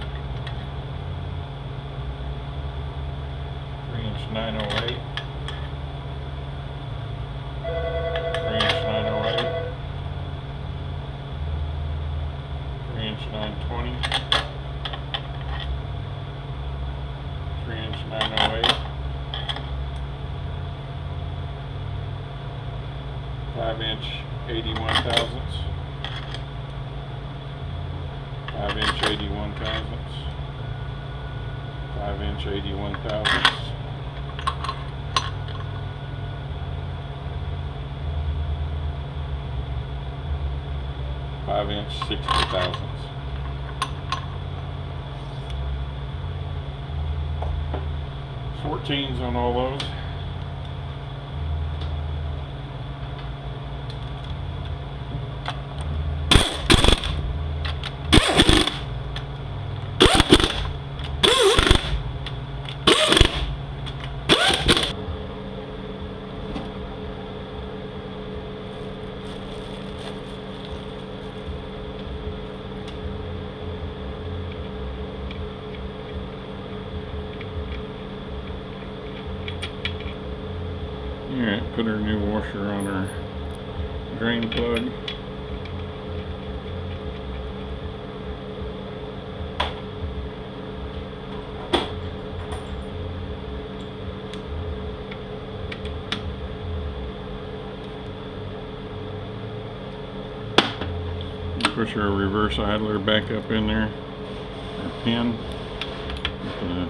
3 inch 908. 920, 3 inch 908, 5 inch 81 thousandths, 5 inch 81 thousandths, 5 inch 81 thousandths, 5 inch 60 thousandths. 14s on all those. Alright, put our new washer on our drain plug. Push our reverse idler back up in there, our pin, with the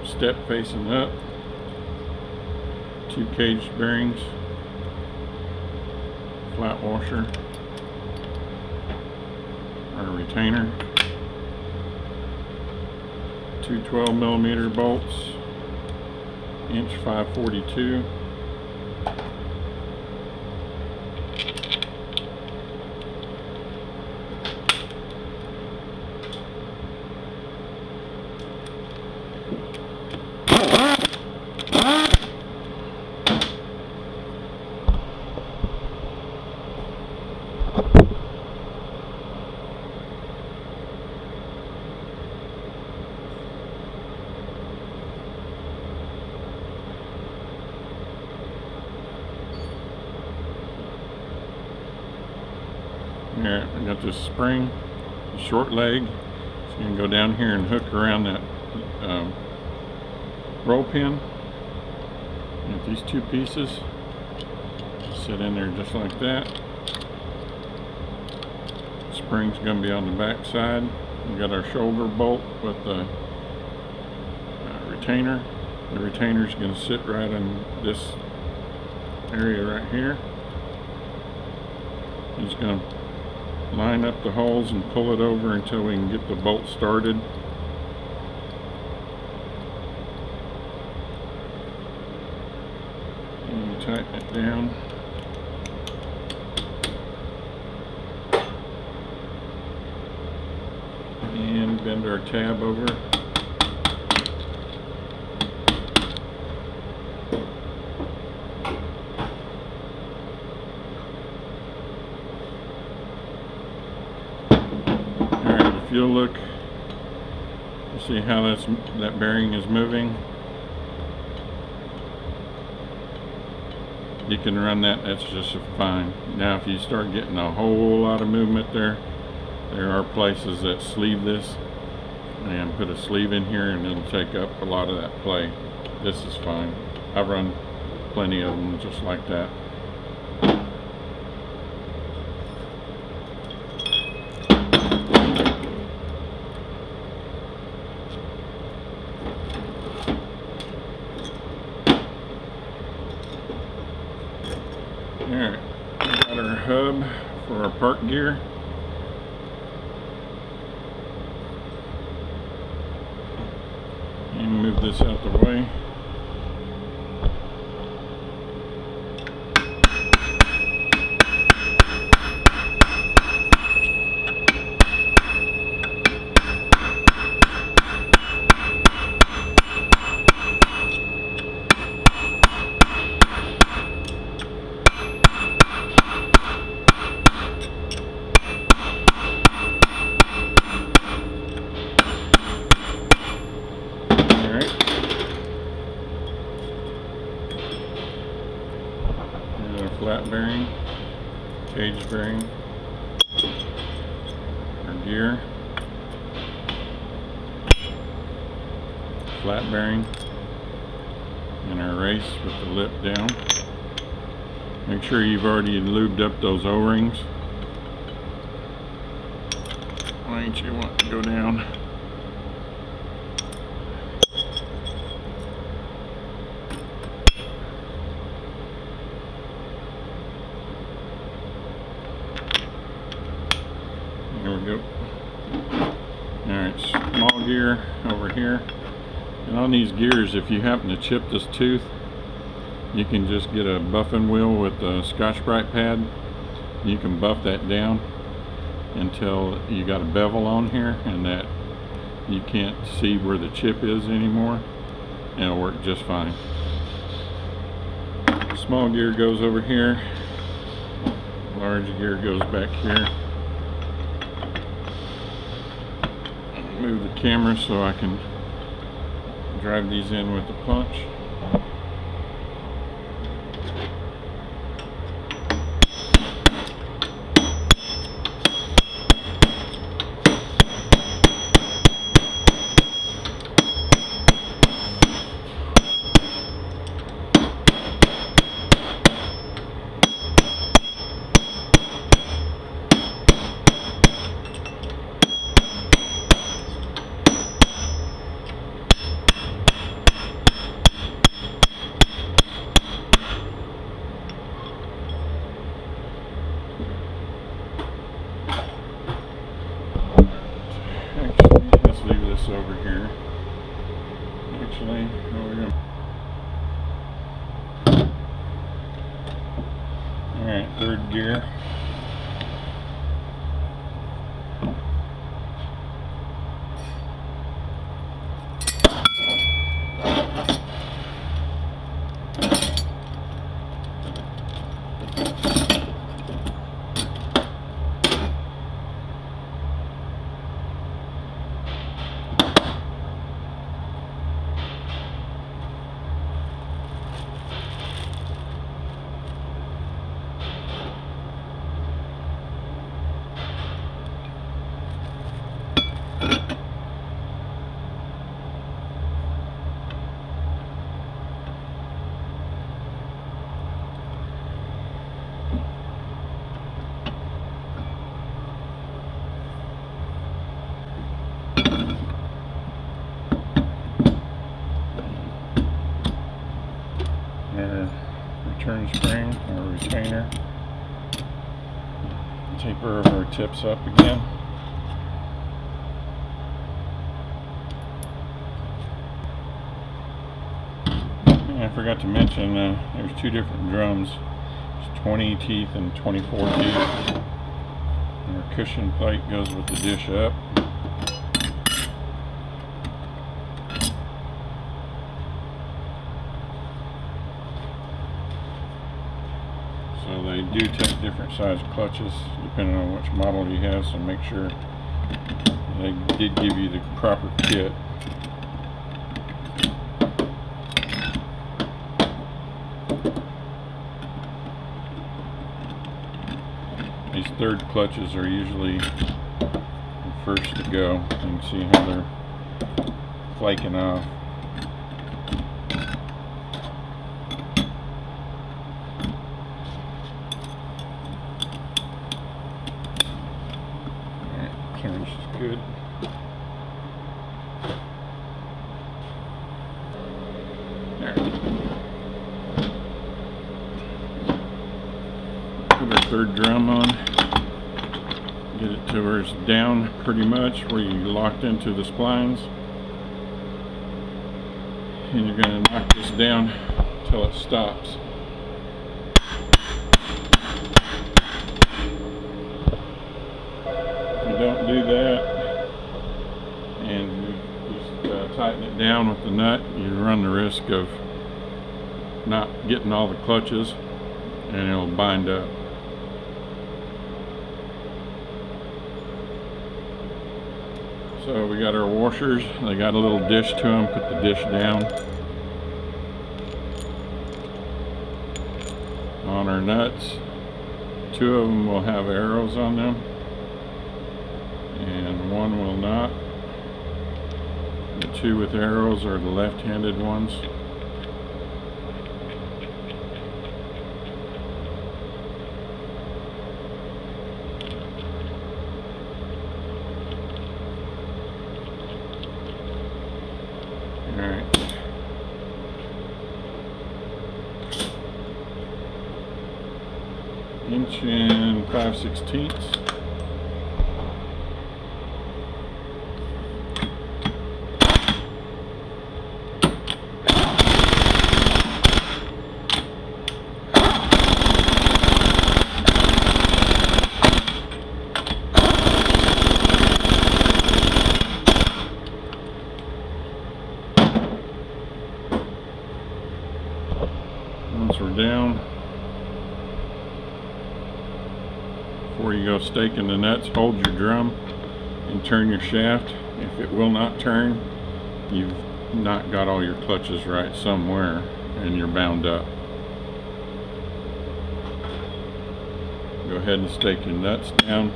step facing up. 2 caged bearings, flat washer, our retainer, 2 12mm bolts, inch 542, Here, I got this spring, short leg. So you can go down here and hook around that roll pin. Got these 2 pieces. Sit in there just like that. Spring's going to be on the back side. We got our shoulder bolt with the retainer. The retainer's going to sit right in this area right here. Just going to line up the holes and pull it over until we can get the bolt started. And tighten it down. And bend our tab over. Alright, if you'll look, you see how that bearing is moving. You can run that's just fine. Now if you start getting a whole lot of movement there are places that sleeve this and put a sleeve in here and it'll take up a lot of that play. This is fine. I've run plenty of them just like that. Alright, got our hub for our park gear. And move this out the way. Flat bearing, cage bearing, our gear, flat bearing, and our race with the lip down. Make sure you've already lubed up those O-rings. Why don't you want to go down? There we go. Alright, small gear over here. And on these gears, if you happen to chip this tooth, you can just get a buffing wheel with a Scotch-Brite pad. You can buff that down until you got a bevel on here and that you can't see where the chip is anymore, and it'll work just fine. Small gear goes over here. Large gear goes back here. Move the camera so I can drive these in with the punch. Over here. Actually, we're gonna... Alright, third gear. Return spring or retainer. Taper of our tips up again. And I forgot to mention there's two different drums. There's 20 teeth and 24 teeth. And our cushion plate goes with the dish up. do take different size clutches depending on which model you have, so make sure they did give you the proper kit. These third clutches are usually the first to go. You can see how they're flaking off. Alright, clearance is good. Put our third drum on, get it to where it's down pretty much, where you locked into the splines, and you're going to knock this down until it stops. If you don't do that and you just tighten it down with the nut, you run the risk of not getting all the clutches and it'll bind up. So we got our washers, they got a little dish to them, put the dish down. On our nuts, 2 of them will have arrows on them and 1 will not. The 2 with arrows are the left-handed ones. Alright. Inch and 5/16. Once we're down, before you go staking the nuts, hold your drum and turn your shaft. If it will not turn, you've not got all your clutches right somewhere and you're bound up. Go ahead and stake your nuts down.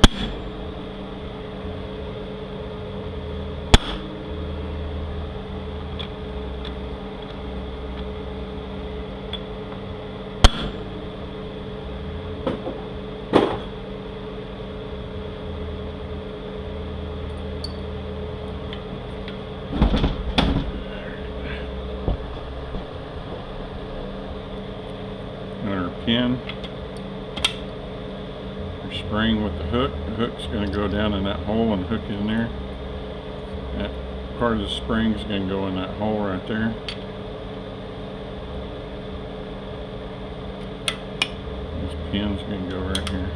Our pin, our spring with the hook. The hook's going to go down in that hole and hook in there. That part of the spring is going to go in that hole right there. This pin's going to go right here.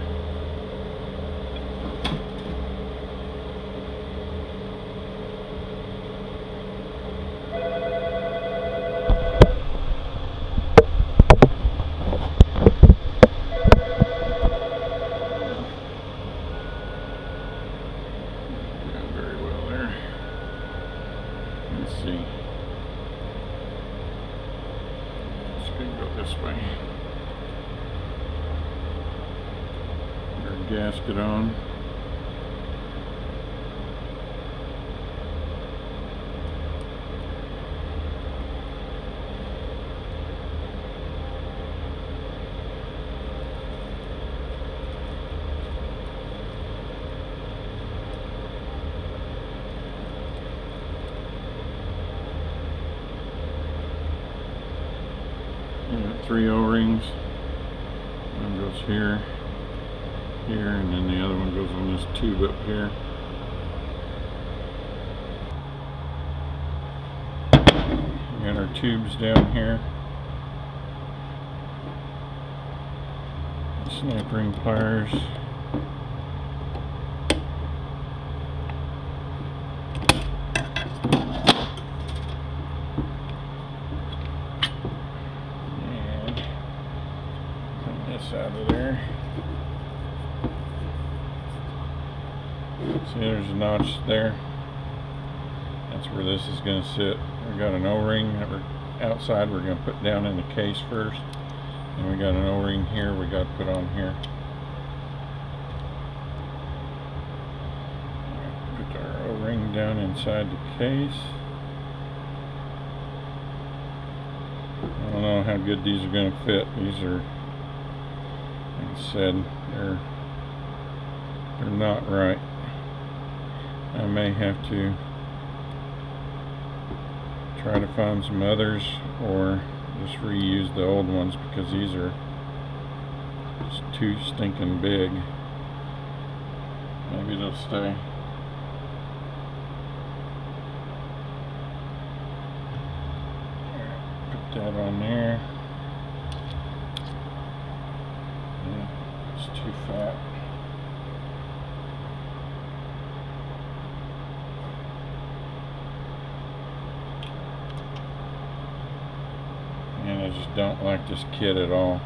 Let's see. It's going to go this way. Put our gasket on. Got 3 O-rings. One goes here, here, and then the other one goes on this tube up here. We got our tubes down here. Snap ring pliers. Out of there. See, there's a notch there. That's where this is going to sit. We got an O-ring that outside we're going to put down in the case first. And we got an O-ring here we got to put on here. Put our O-ring down inside the case. I don't know how good these are going to fit. These are, like I said, they're not right. I may have to try to find some others or just reuse the old ones because these are just too stinking big. Maybe they'll stay. Put that on there. Yeah, it's too fat. And I just don't like this kit at all.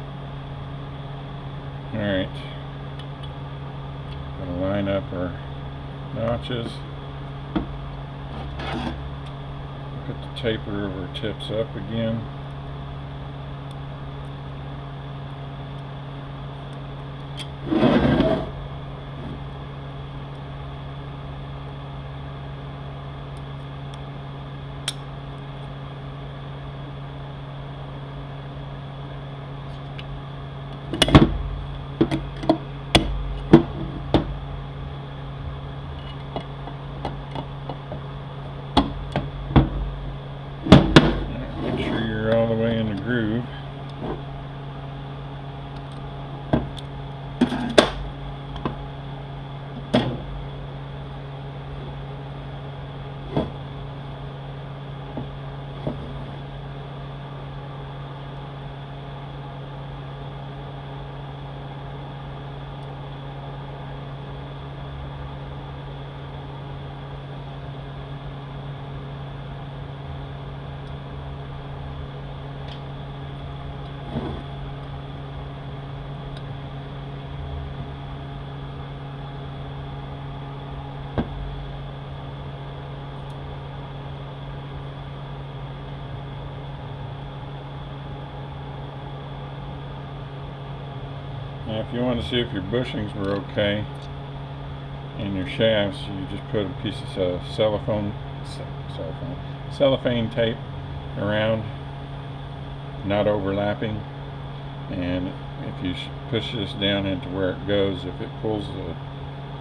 Alright. Gonna line up our notches. Put the taper of our tips up again. Make sure you're all the way in the groove. Now if you want to see if your bushings were okay and your shafts, you just put a piece of cellophane tape around, not overlapping, and if you push this down into where it goes, if it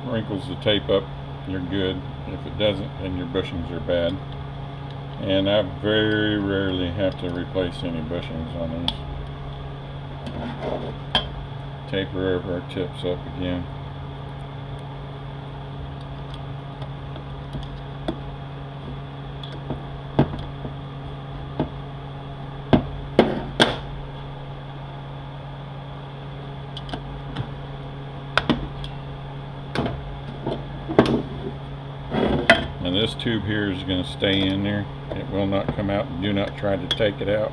wrinkles the tape up, you're good. If it doesn't, then your bushings are bad. And I very rarely have to replace any bushings on these. Taper over our tips up again. And this tube here is going to stay in there. It will not come out. Do not try to take it out.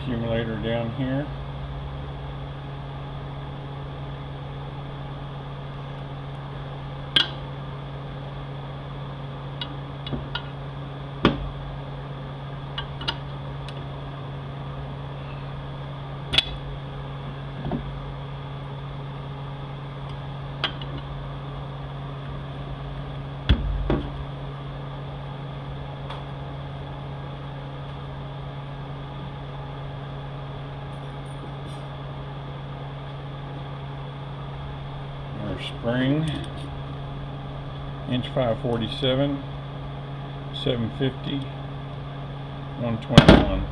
Accumulator down here. Our spring, inch 547, 750, 121.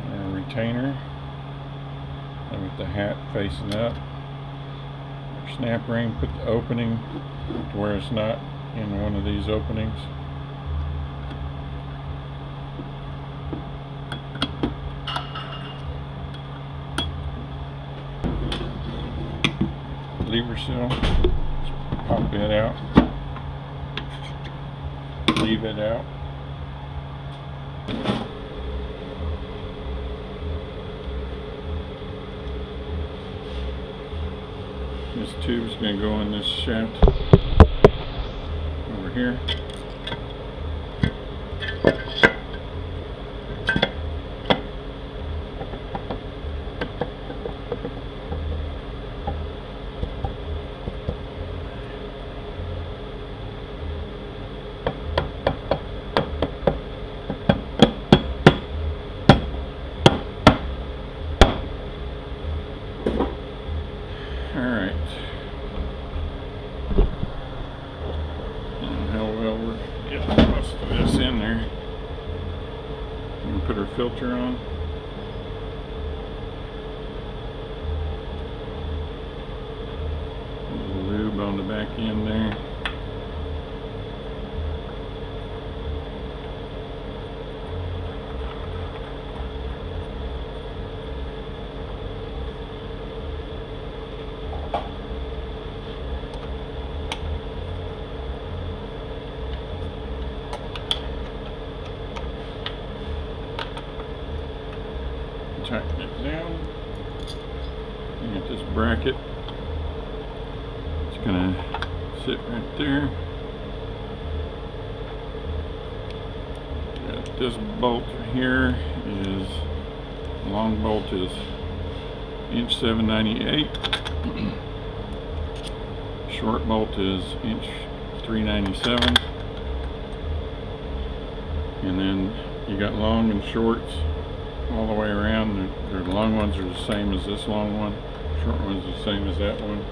Our retainer, with the hat facing up. Our snap ring, put the opening to where it's not in one of these openings. Lever seal, just pop it out, leave it out. This tube is going to go in this shaft over here. Alright. And how well we're getting most of this in there. We can put our filter on. A little lube on the back end there. Tighten it down. You get this bracket. It's gonna sit right there. Got this bolt here is long bolt is inch 798. Short bolt is inch 397. And then you got long and shorts all the way around. The long ones are the same as this long one, short ones are the same as that one,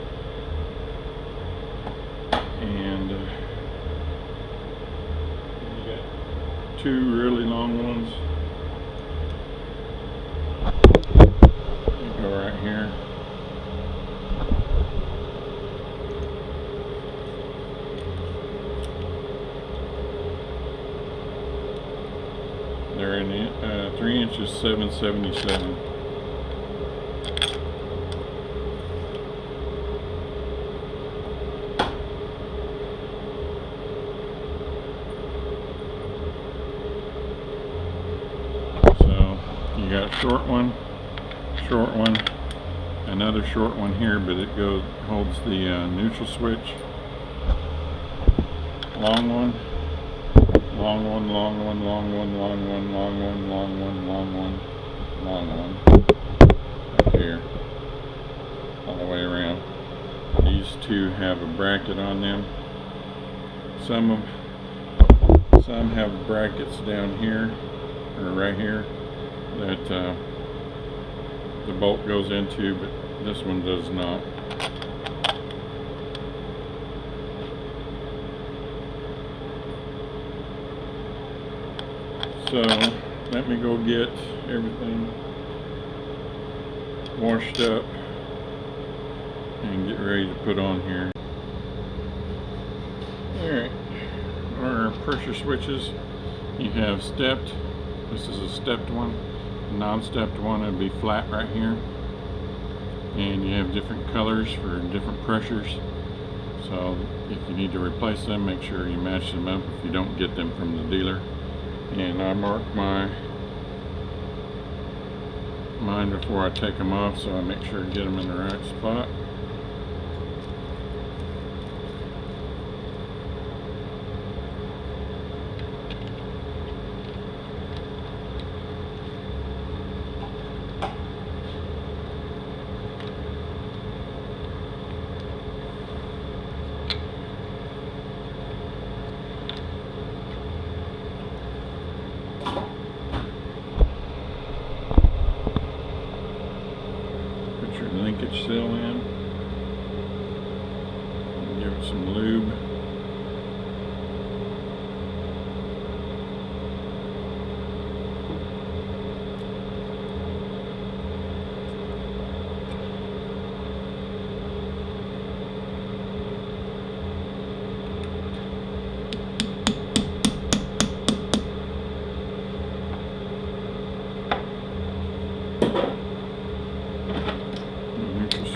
and you got two really long ones. You go right here. They're in 3 inches 777. So you got short one, another short one here, but it holds the neutral switch. Long one. Long one, long one, long one, long one, long one, long one, long one, long one. Up here. All the way around. These two have a bracket on them. Some have brackets down here, or right here, that the bolt goes into, but this one does not. So let me go get everything washed up and get ready to put on here. Alright, our pressure switches, you have stepped. This is a stepped one. A non-stepped one would be flat right here. And you have different colors for different pressures. So if you need to replace them, make sure you match them up if you don't get them from the dealer. And I mark mine before I take them off, so I make sure to get them in the right spot. linkage seal in. Give it some lube.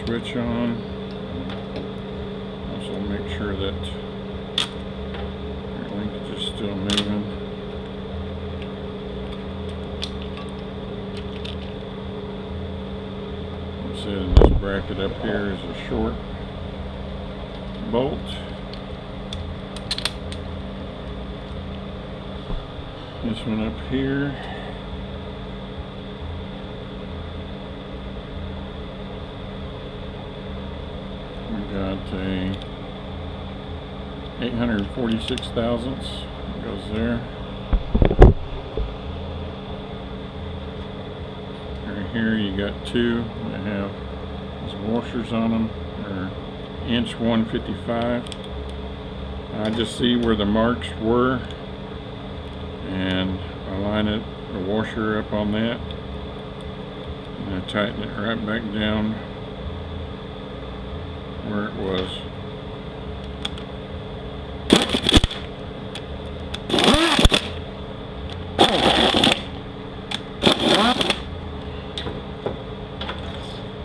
Switch on. Also make sure that your linkage is still moving. Like I said, in this bracket up here is a short bolt. This one up here. Got a 846 thousandths goes there. Right here you got two that have these washers on them. They're inch 155. I just see where the marks were and I line it, the washer up on that, and I tighten it right back down where it was.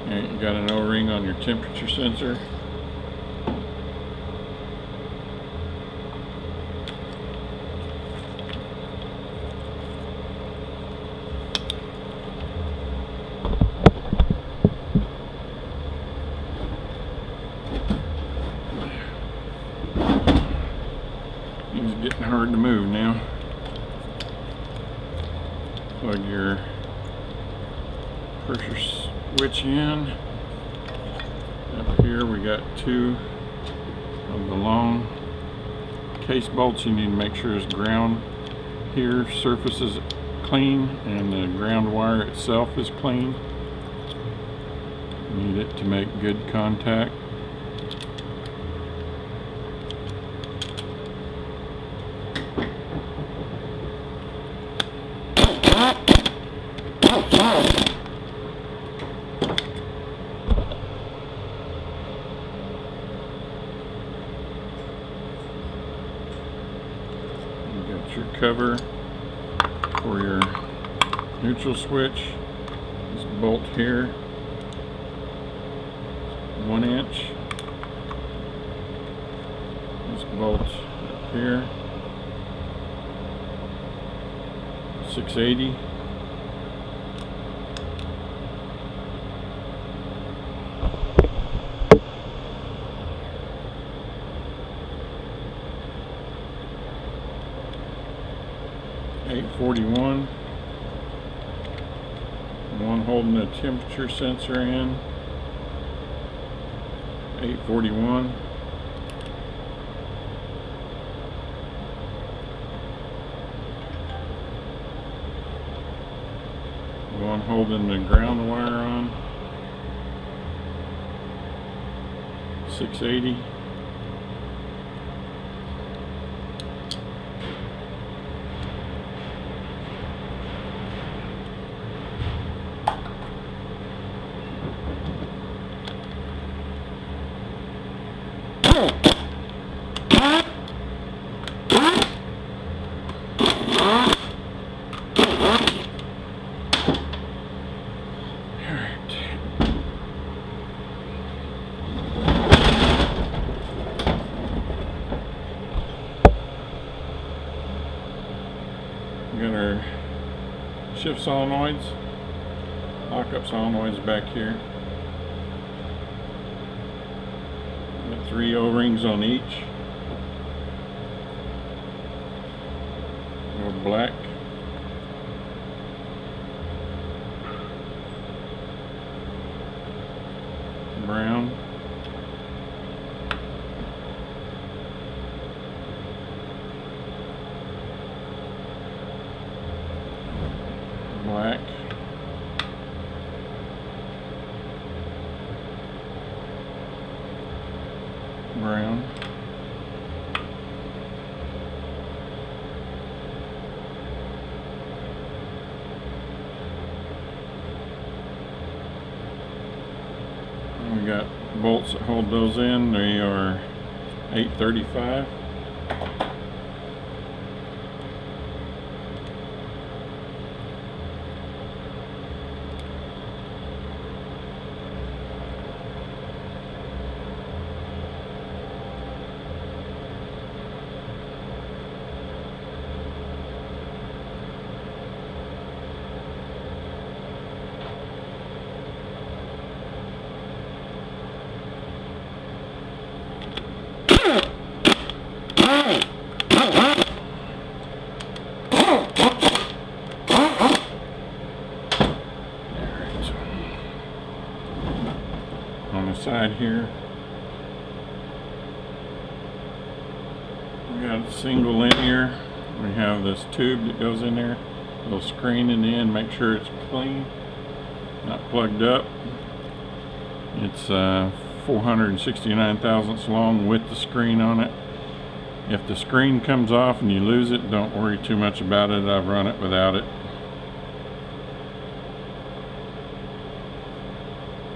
And you got an O-ring on your temperature sensor. Getting hard to move now. Plug your pressure switch in. Up here we got two of the long case bolts. You need to make sure it's ground here, surface is clean, and the ground wire itself is clean. You need it to make good contact. Your cover for your neutral switch. This bolt here, 1 inch. This bolt up here, 680. .841. One holding the temperature sensor in. 841. One holding the ground wire on. 680. We got our shift solenoids, lock-up solenoids back here. Got 3 O-rings on each. Go black, brown, black, brown. And we got bolts that hold those in. They are 835. On the side here, we got a single linear. We have this tube that goes in there, a little screen in the end. Make sure it's clean, not plugged up. It's 469 thousandths long with the screen on it. If the screen comes off and you lose it, don't worry too much about it. I've run it without it.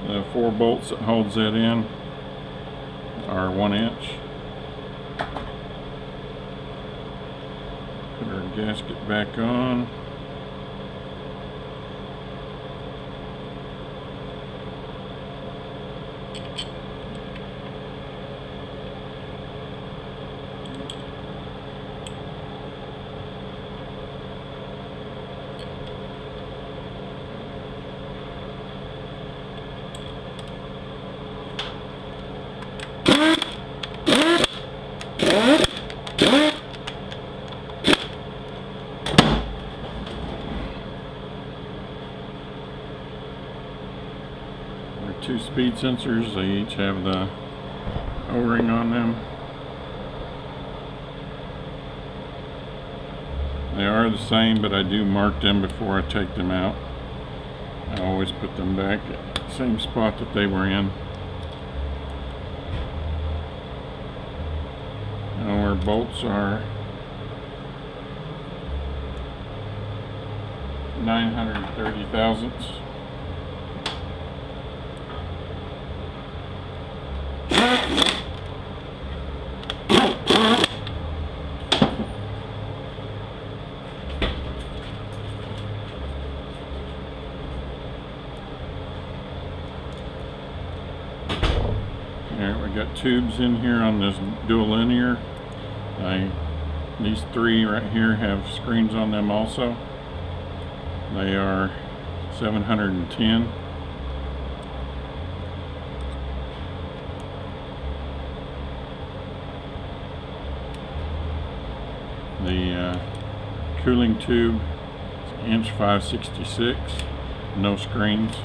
The 4 bolts that holds that in are 1 inch. Put our gasket back on. Two speed sensors, they each have the O-ring on them. They are the same, but I do mark them before I take them out. I always put them back at the same spot that they were in. Now our bolts are 930 thousandths. Alright, we got tubes in here on this dual linear. These 3 right here have screens on them also. They are 710. The cooling tube is 1.566", no screens.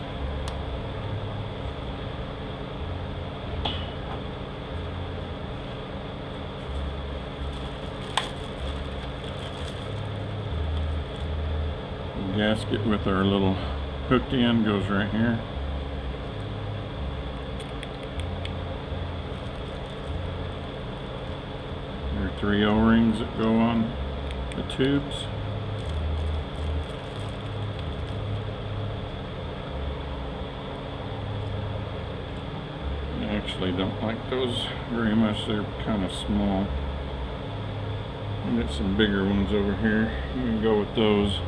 The gasket with our little hooked end goes right here. There are 3 O-rings that go on the tubes. I actually don't like those very much. They're kind of small. I've got some bigger ones over here. You can go with those.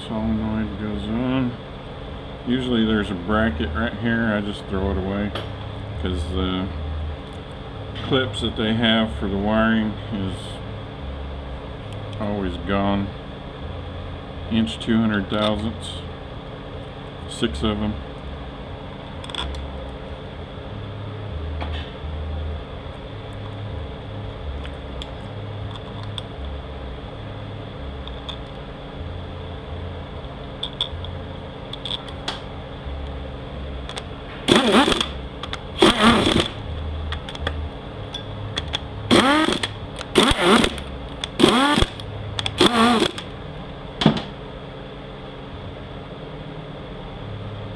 Solenoid goes on. Usually there's a bracket right here. I just throw it away because the clips that they have for the wiring is always gone. 1.200 thousandths, 6 of them.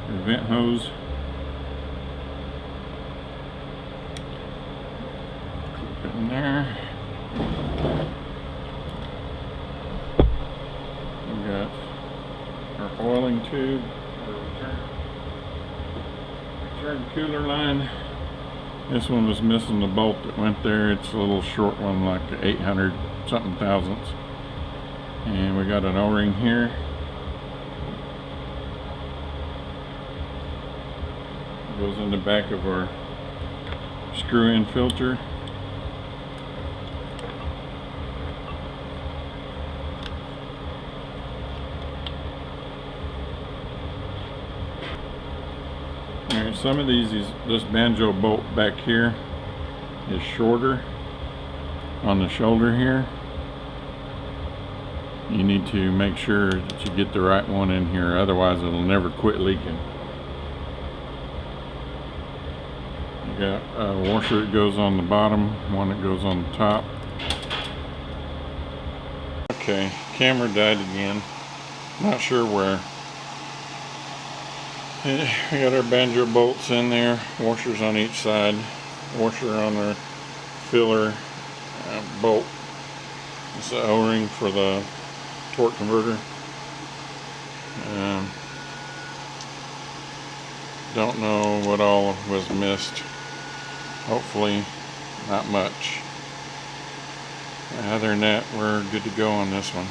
your vent hose. Clip it in there. We got our oiling tube, our return cooler line. This one was missing the bolt that went there. It's a little short one, like 800 something thousandths. And we got an O-ring here. It goes in the back of our screw-in filter. Alright, some of this banjo bolt back here is shorter on the shoulder here. You need to make sure that you get the right one in here, otherwise it'll never quit leaking. You got a washer that goes on the bottom, one that goes on the top. Okay, camera died again. Not sure where. We got our banjo bolts in there, washers on each side, washer on our filler bolt. It's the O-ring for the torque converter. Don't know what all was missed. Hopefully not much. Other than that, we're good to go on this one.